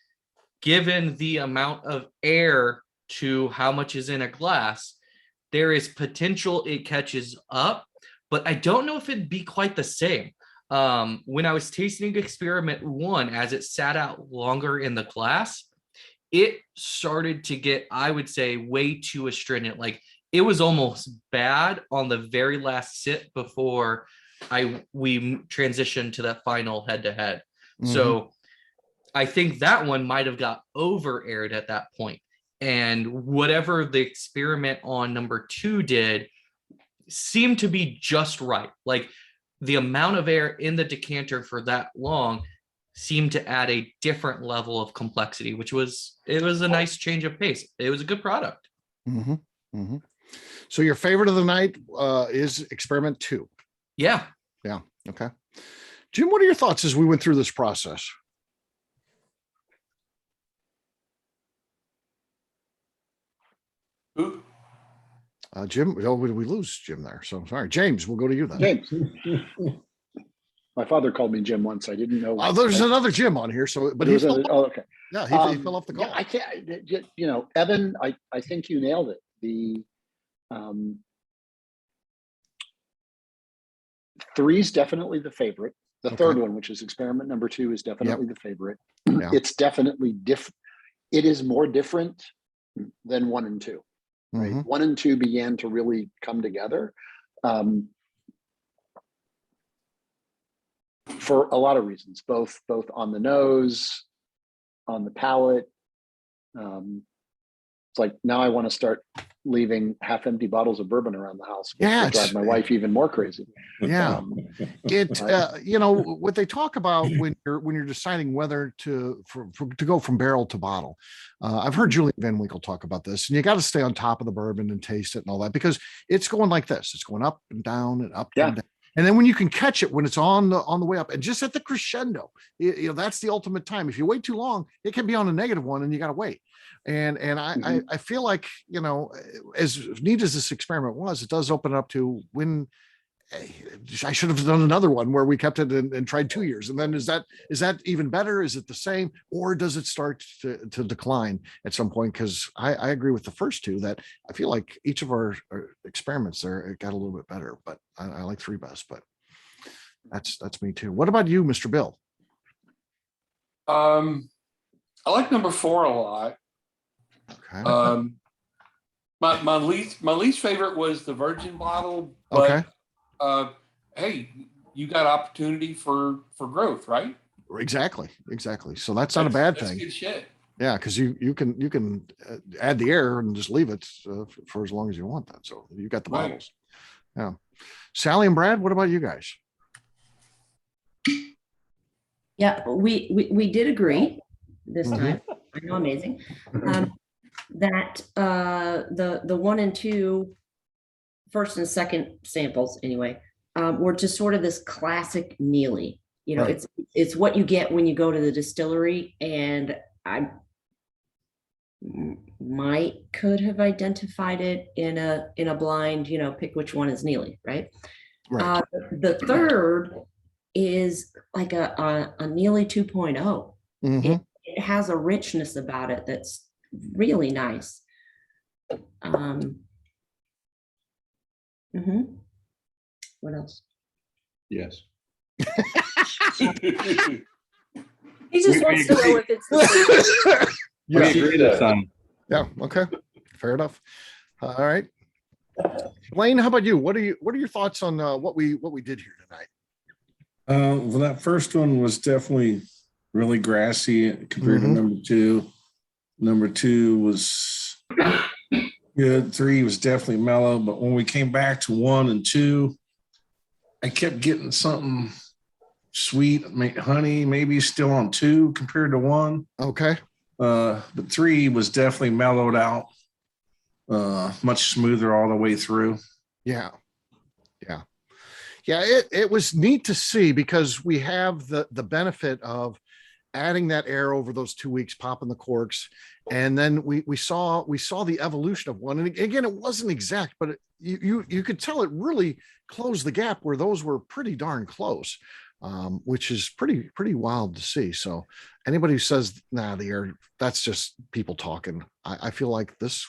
given the amount of air to how much is in a glass, there is potential it catches up, but I don't know if it'd be quite the same. When I was tasting experiment 1, as it sat out longer in the glass, it started to get, I would say, way too astringent. Like it was almost bad on the very last sip before we transitioned to that final head-to-head. So I think that one might have got over aired at that point. And whatever the experiment on number 2 did seemed to be just right. Like the amount of air in the decanter for that long seemed to add a different level of complexity, it was a nice change of pace. It was a good product. So your favorite of the night is experiment 2. Yeah. Okay. Jim, what are your thoughts as we went through this process? Jim, we lose Jim there. So sorry, James, we'll go to you then. James. My father called me Jim once. I didn't know. There's another Jim on here. So, but he fell, okay. Yeah, he fell off the call. Yeah, I can't. Evan, I think you nailed it. The 3's definitely the favorite. The third one, which is experiment number 2, is definitely the favorite. It's definitely different. It is more different than 1 and 2. Right, 1 and 2 began to really come together for a lot of reasons, both on the nose, on the palate. It's like now I want to start leaving half-empty bottles of bourbon around the house. To drive my wife even more crazy. What they talk about when you're deciding whether to go from barrel to bottle. I've heard Julian Van Winkle talk about this, and you got to stay on top of the bourbon and taste it and all that, because it's going like this. It's going up and down and up and down. And then when you can catch it when it's on the way up and just at the crescendo, that's the ultimate time. If you wait too long, it can be on a negative one and you got to wait. And I feel like, as neat as this experiment was, it does open up to when I should have done another one where we kept it and tried 2 years. And then is that even better? Is it the same, or does it start to decline at some point? Because I agree with the first 2 that I feel like each of our experiments there, it got a little bit better, but I like 3 best, but that's me too. What about you, Mr. Bill? I like number 4 a lot. Okay. My least favorite was the virgin bottle, but hey, you got opportunity for growth, right? Exactly. So that's not a bad thing. Good shit. Yeah, because you can add the air and just leave it for as long as you want that. So you got the bottles. Yeah. Sally and Brad, what about you guys? Yeah, we did agree this time. I know, amazing. That the 1 and 2, first and second samples anyway, were just sort of this classic Neely. It's what you get when you go to the distillery, and I could have identified it in a blind, pick which one is Neely, right? Right. The third is like a Neely 2.0. It has a richness about it that's really nice. What else? Yes. He just wants to know if it's the same. We agree this time. Yeah. Okay. Fair enough. All right. Blaine, how about you? What are your thoughts on what we did here tonight? Well, that first one was definitely really grassy compared to number two. Number two was good. Three was definitely mellow, but when we came back to 1 and 2, I kept getting something sweet, honey, maybe still on 2 compared to 1. Okay. But 3 was definitely mellowed out, much smoother all the way through. Yeah. It was neat to see because we have the benefit of adding that air over those 2 weeks, popping the corks, and then we saw the evolution of one. And again, it wasn't exact, but you could tell it really closed the gap where those were pretty darn close, which is pretty wild to see. So anybody who says, nah, the air, that's just people talking. I feel like this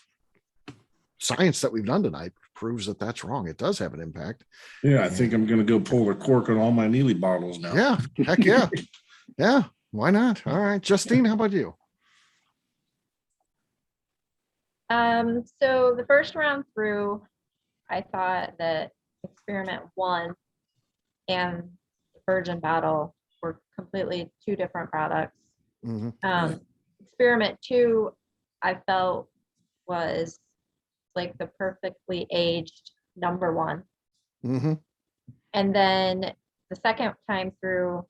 science that we've done tonight proves that that's wrong. It does have an impact. Yeah, I think I'm going to go pull the cork on all my Neely bottles now. Yeah, heck yeah. Yeah, why not? All right, Justine, how about you? So the first round through, I thought that experiment 1 and the Virgin bottle were completely 2 different products. Experiment 2, I felt was like the perfectly aged number 1. And then the second time through,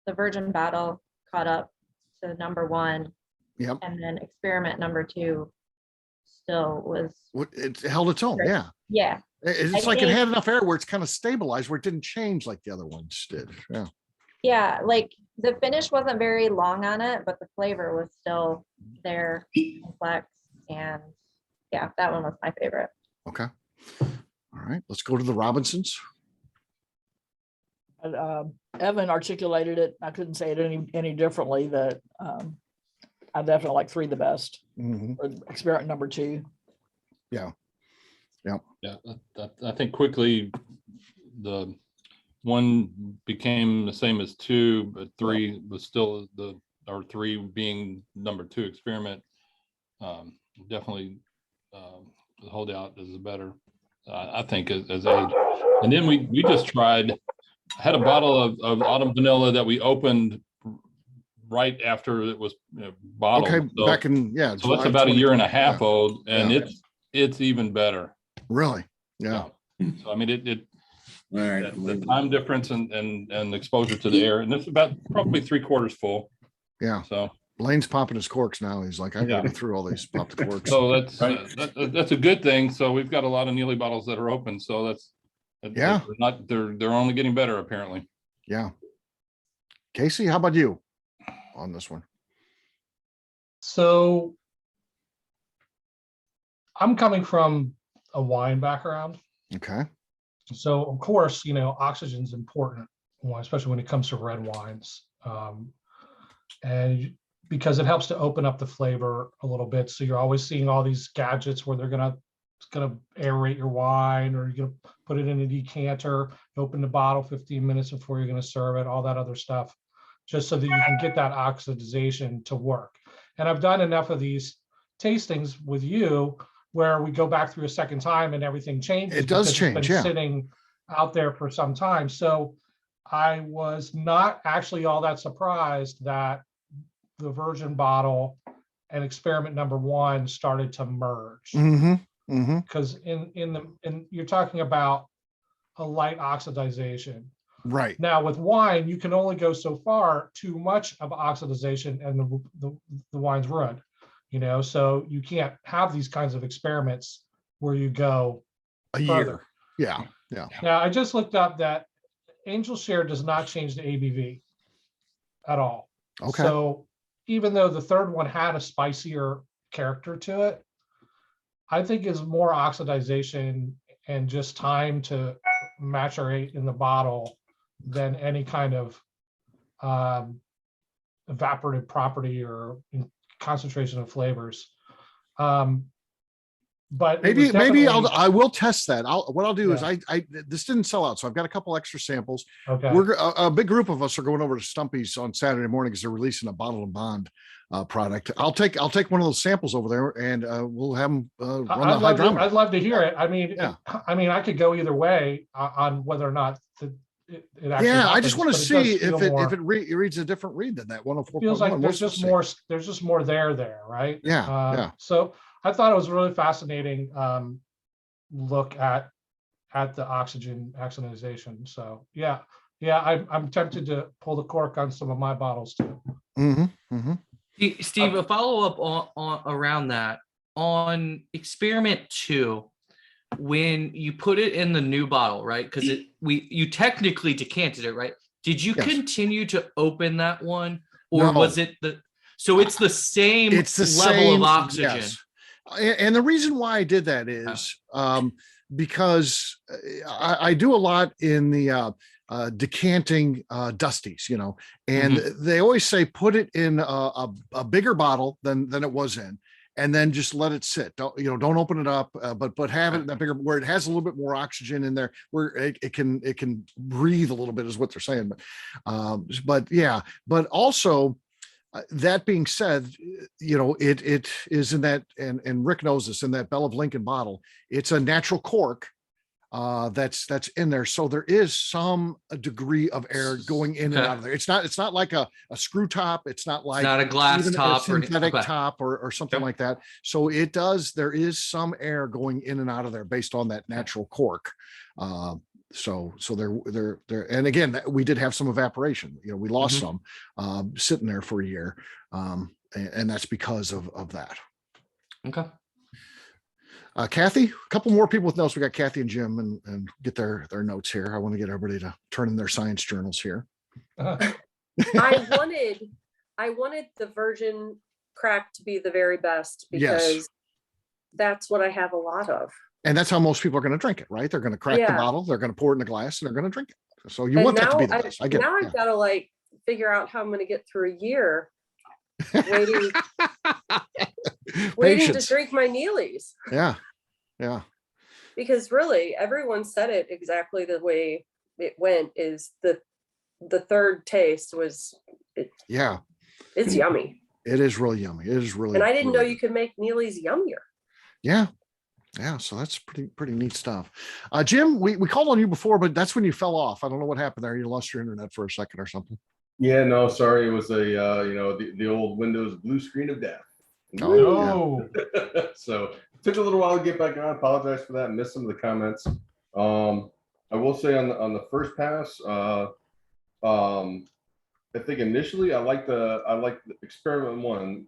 the Virgin bottle caught up to number 1. Yep. And then experiment number 2 still was. It held its own. Great. Yeah. Yeah. It's like it had enough air where it's kind of stabilized, where it didn't change like the other ones did. Yeah. Yeah, like the finish wasn't very long on it, but the flavor was still there, complex, and yeah, that one was my favorite. Okay. All right, let's go to the Robinsons. Evan articulated it. I couldn't say it any differently. That I definitely like 3 the best. Or experiment number 2. Yeah. I think quickly the 1 became the same as 2, but 3 was still 3 being number 2 experiment. Definitely the holdout is better, I think, as age. And then we just had a bottle of autumn vanilla that we opened right after it was bottled. Okay, so, back in so it's about a year and a half old, and Yeah. it's even better. Really? Yeah. So I mean, All right. the time difference and exposure to the air, and it's about probably 3/4 full. Yeah. So Blaine's popping his corks now. He's like, I gotta get through all these popped corks. so that's a good thing. So we've got a lot of Neely bottles that are open. So Yeah. they're only getting better apparently. Yeah. Casey, how about you on this one? So I'm coming from a wine background. Okay. So of course, oxygen's important, especially when it comes to red wines. And because it helps to open up the flavor a little bit. So you're always seeing all these gadgets where they're gonna aerate your wine, or you're gonna put it in a decanter, open the bottle 15 minutes before you're gonna serve it, all that other stuff, just so that you can get that oxidization to work. And I've done enough of these tastings with you where we go back through a second time and everything changes. It does because change, it's been yeah. sitting out there for some time. So I was not actually all that surprised that the Virgin bottle and experiment number 1 started to merge. Because in you're talking about a light oxidization. Right. Now with wine, you can only go so far. Too much of oxidization and the wine's ruined. So you can't have these kinds of experiments where you go a further. year. Yeah. Now I just looked up that Angel Share does not change the ABV at all. Okay. So even though the third one had a spicier character to it, I think is more oxidization and just time to maturate in the bottle than any kind of evaporative property or concentration of flavors. but it Maybe was definitely- I will test that. What I'll do is Yeah. I this didn't sell out, so I've got a couple extra samples. Okay. We're a big group of us are going over to Stumpy's on Saturday morning because they're releasing a bottle and bond product. I'll take one of those samples over there and we'll have them run the hydrometer. I'd love to hear it. I mean, Yeah. I could go either way on whether or not it actually. Yeah, I just happens, want to but it see does feel if more- it reads a different read than that 104.1. feels like We'll there's just see. more. There's just more there, right? Yeah, yeah. So I thought it was a really fascinating look at the oxygenation. So yeah, I'm tempted to pull the cork on some of my bottles too. Steve, a follow up on around that on experiment 2, when you put it in the new bottle, right? Because you technically decanted it, right? Did you Yes. continue to open that one, or No. was it so it's the same It's the level same, of oxygen? yes. And the reason why I did that is because I do a lot in the decanting dusties, and they always say put it in a bigger bottle than it was in, and then just let it sit. Don't open it up, but have it in that bigger where it has a little bit more oxygen in there, where it can breathe a little bit is what they're saying. But yeah, but also. That being said, it is in that, and Rick knows this, in that Bell of Lincoln bottle. It's a natural cork that's in there, so there is some degree of air going in and out of there. It's not like a screw top. It's not like Not a glass even top a or synthetic okay. top or something like that. So there is some air going in and out of there based on that natural cork. So they're and again, we did have some evaporation. We lost some sitting there for a year, and that's because of that. Okay. Kathy, a couple more people with notes. We got Kathy and Jim, and get their notes here. I want to get everybody to turn in their science journals here. I wanted the virgin crack to be the very best because that's what I have a lot of. And that's how most people are going to drink it, right? They're going to crack the bottle, they're going to pour it in a glass, and they're going to drink it. So you want that to be the best. I get it. I've got to figure out how I'm going to get through a year waiting to drink my Neelys. Yeah. Because really, everyone said it exactly the way it went. Is the third taste was it's yummy. It is really yummy. It is really. And I didn't know really you could make Neelys yummier. Yeah, so that's pretty neat stuff. Jim, we called on you before, but that's when you fell off. I don't know what happened there. You lost your internet for a second or something. Yeah, no, sorry. It was the old Windows blue screen of death. Oh, So it took a little while to get back on. Apologize for that. Missed some of the comments. I will say on the first pass, I think initially I liked the experiment 1.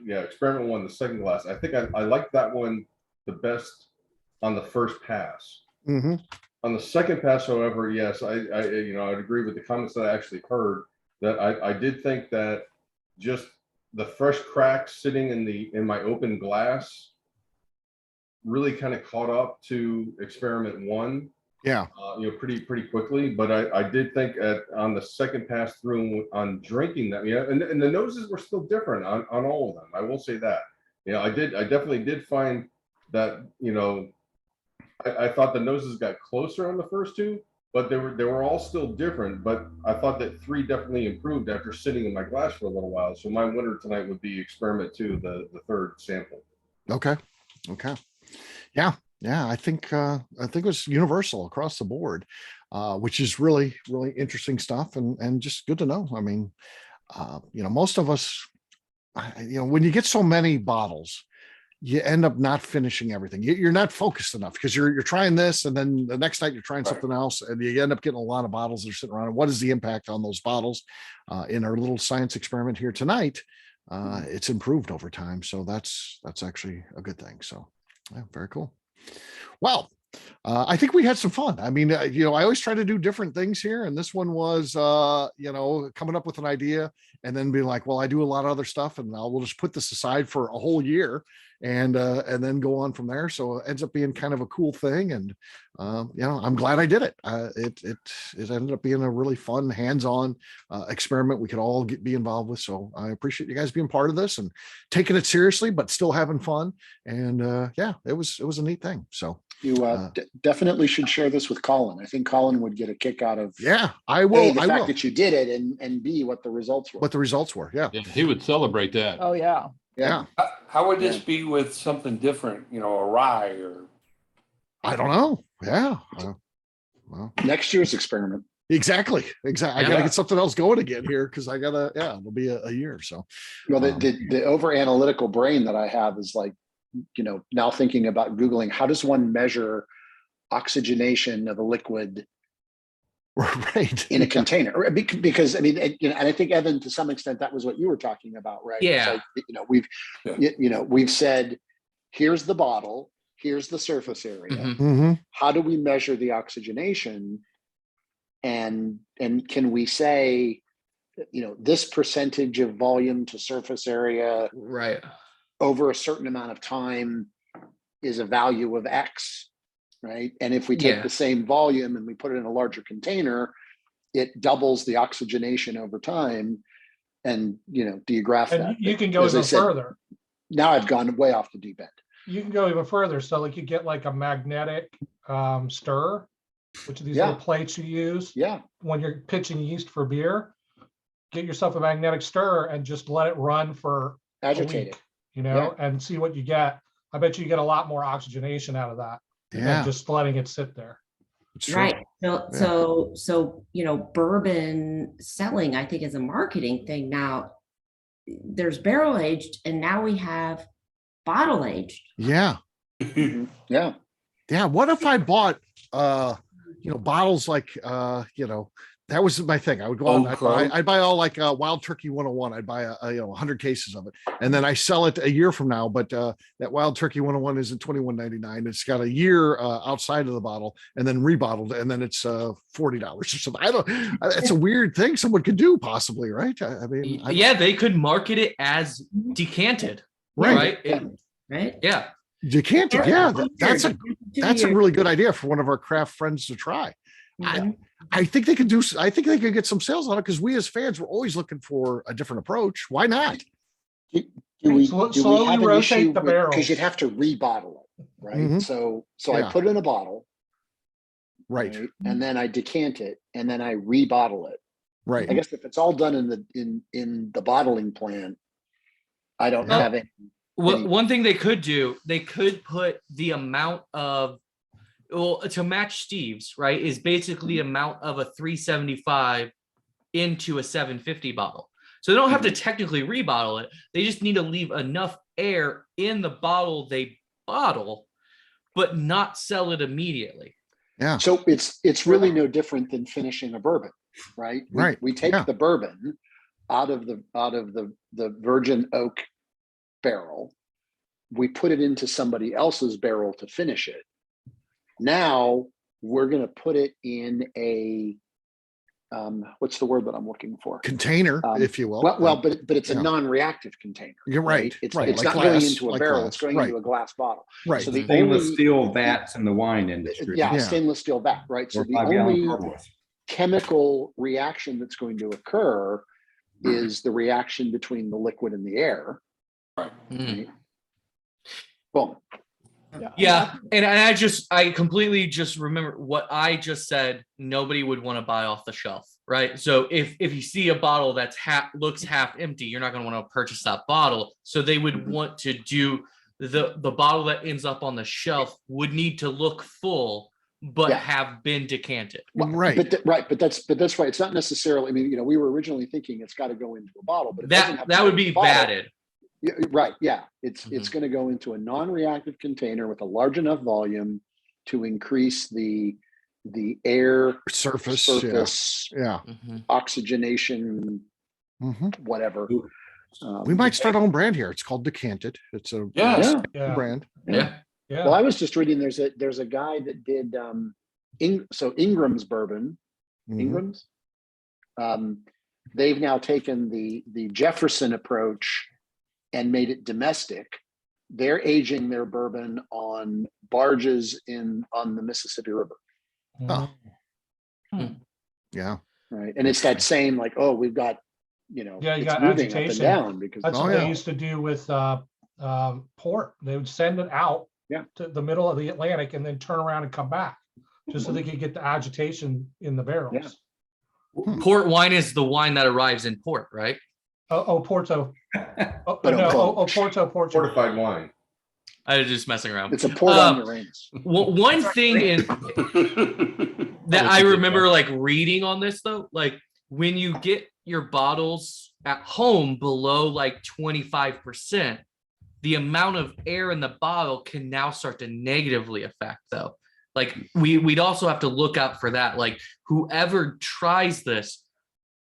Experiment 1, the second glass. I think I liked that one the best on the first pass. On the second pass, however, yes, I'd agree with the comments that I actually heard, that I did think that just the fresh cracks sitting in my open glass really kind of caught up to experiment 1. Yeah. Pretty quickly, but I did think on the second pass through on drinking that, and the noses were still different on all of them. I will say that. I definitely did find that, I thought the noses got closer on the first 2, but they were all still different. But I thought that 3 definitely improved after sitting in my glass for a little while. So my winner tonight would be experiment 2, the third sample. Okay. Yeah, I think it was universal across the board, which is really, really interesting stuff and just good to know. I mean, most of us, when you get so many bottles, you end up not finishing everything. You're not focused enough because you're trying this, and then the next night you're trying something else, and you end up getting a lot of bottles that are sitting around. And what is the impact on those bottles? In our little science experiment here tonight, it's improved over time. So that's actually a good thing. So yeah, very cool. Well, I think we had some fun. I mean, I always try to do different things here. And this one was, coming up with an idea and then being like, well, I do a lot of other stuff and we'll just put this aside for a whole year and then go on from there. So it ends up being kind of a cool thing. And, I'm glad I did it. It ended up being a really fun, hands-on experiment we could all be involved with. So I appreciate you guys being part of this and taking it seriously, but still having fun. And it was a neat thing. So You definitely should share this with Colin. I think Colin would get a kick out of I will. the fact that you did it, and B, what the results were. Yeah. He would celebrate that. Oh, yeah. Yeah. How would this be with something different, a rye or? I don't know. Yeah. Well, Next year's experiment. Exactly. I gotta get something else going again here because it'll be a year. So, Well, the over analytical brain that I have is like, now thinking about Googling, how does one measure oxygenation of a liquid right in a container? Because I mean, and I think Evan, to some extent, that was what you were talking about, right? Yeah. It's like, we've said, here's the bottle, here's the surface area. Mm-hmm. How do we measure the oxygenation? And can we say, this percentage of volume to surface area, Right. over a certain amount of time is a value of X, right? And if we take the same volume and we put it in a larger container, it doubles the oxygenation over time. And, do you graph And that? you can go As I even said, further. Now I've gone way off the deep end. You can go even further. So like you get like a magnetic stir, which are these little plates you use when you're pitching yeast for beer. Get yourself a magnetic stir and just let it run for Agitate it. And see what you get. I bet you get a lot more oxygenation out of that than just letting it sit there. Right. So bourbon selling, I think, is a marketing thing. Now there's barrel aged and now we have bottle aged. Yeah. Yeah. What if I bought bottles like that was my thing. I would go out and I'd buy all like Wild Turkey 101. I'd buy 100 cases of it, and then I sell it a year from now. But that Wild Turkey 101 isn't $21.99. It's got a year outside of the bottle, and then rebottled, and then it's $40 or something. It's a weird thing someone could do, possibly, right? I mean, they could market it as decanted, right? Right. Yeah, decanted. Yeah, that's a really good idea for one of our craft friends to try. Mm-hmm. I think they could get some sales on it because we as fans were always looking for a different approach. Why not? Do we slowly have an rotate issue the barrels. because you'd have to rebottle it, right? Mhm. So Yeah. I put it in a bottle, Right. and then I decant it, and then I rebottle it. Right. I guess if it's all done in the bottling plant, I don't have any. One thing they could do, they could put the amount of, to match Steve's, right, is basically the amount of a 375 into a 750 bottle. So they don't have to technically rebottle it. They just need to leave enough air in the bottle they bottle, but not sell it immediately. Yeah. So it's really no different than finishing a bourbon, right? Right. We take the bourbon out of the virgin oak barrel. We put it into somebody else's barrel to finish it. Now we're going to put it in a what's the word that I'm looking for? Container, if you will. But it's a non-reactive container. You're right. It's right. It's Like not glass, going into a like barrel. glass. It's going into a glass bottle. Right. So the Stainless only steel vats in the wine industry. stainless steel vat, right? So Or the 5-gallon only carboys. chemical reaction that's going to occur is the reaction between the liquid and the air. Right. Right? Boom. Yeah, and I completely just remember what I just said. Nobody would want to buy off the shelf, right? So if you see a bottle that's looks half empty, you're not going to want to purchase that bottle. So they would want to do the bottle that ends up on the shelf would need to look full, but have been decanted. Right. But that's right. It's not necessarily. I mean, we were originally thinking it's got to go into a bottle, but it doesn't have to that go would into be a bottle. batted. Yeah, right. Yeah. It's going to go into a non-reactive container with a large enough volume to increase the air surface oxygenation, whatever. We might start our own brand here. It's called Decanted. It's a brand. Yeah. Yeah. Well, I was just reading, there's a guy that did, Ingram's bourbon, Mhm. Ingram's. They've now taken the Jefferson approach and made it domestic. They're aging their bourbon on barges on the Mississippi River. Oh. Hmm. Yeah. Right. And it's that same, like, oh, we've got, Yeah, you it's got moving up and agitation. down because That's Oh, what yeah. they used to do with port. They would send it out to the middle of the Atlantic and then turn around and come back just so they could get the agitation in the barrels. Yeah. Port wine is the wine that arrives in port, right? Oh, Porto. Oh, But no, okay. Porto. Fortified wine. I was just messing around. it's a port on Uranus. One thing is that I remember like reading on this though, like when you get your bottles at home below like 25%, the amount of air in the bottle can now start to negatively affect though. Like we'd also have to look out for that. Like whoever tries this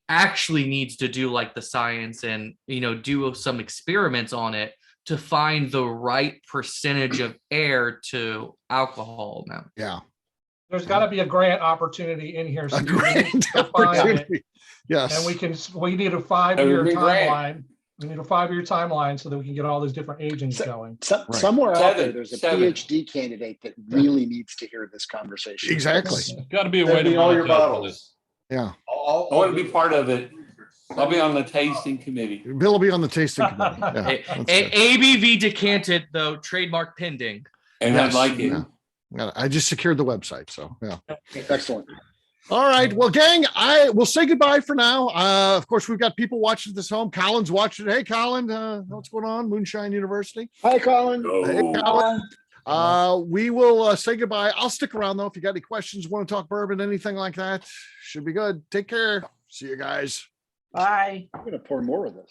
actually needs to do like the science and, do some experiments on it to find the right percentage of air to alcohol amount. Yeah. There's got to be a grant opportunity in here. A Steve. grant We need to find it. opportunity. Yes. And we need a 5-year Every grant. timeline. We need a 5-year timeline so that we can get all these different agents going. Somewhere out there, there's a Seven. PhD candidate that really needs to hear this conversation. Exactly. Got to be a way Send me to all your monetize for bottles. this. Yeah. I want to be part of it. I'll be on the tasting committee. Bill will be on the tasting committee. Yeah, that's good. ABV decanted though, trademark pending. And Yes, I'd like it. yeah. I just secured the website. So yeah. Excellent. All right. Well, gang, I will say goodbye for now. Of course, we've got people watching this home. Colin's watching. Hey, Colin, what's going on? Moonshine University. Hi, Colin. Hey, Colin. We will say goodbye. I'll stick around though. If you got any questions, want to talk bourbon, anything like that, should be good. Take care. See you guys. Bye. I'm going to pour more of this.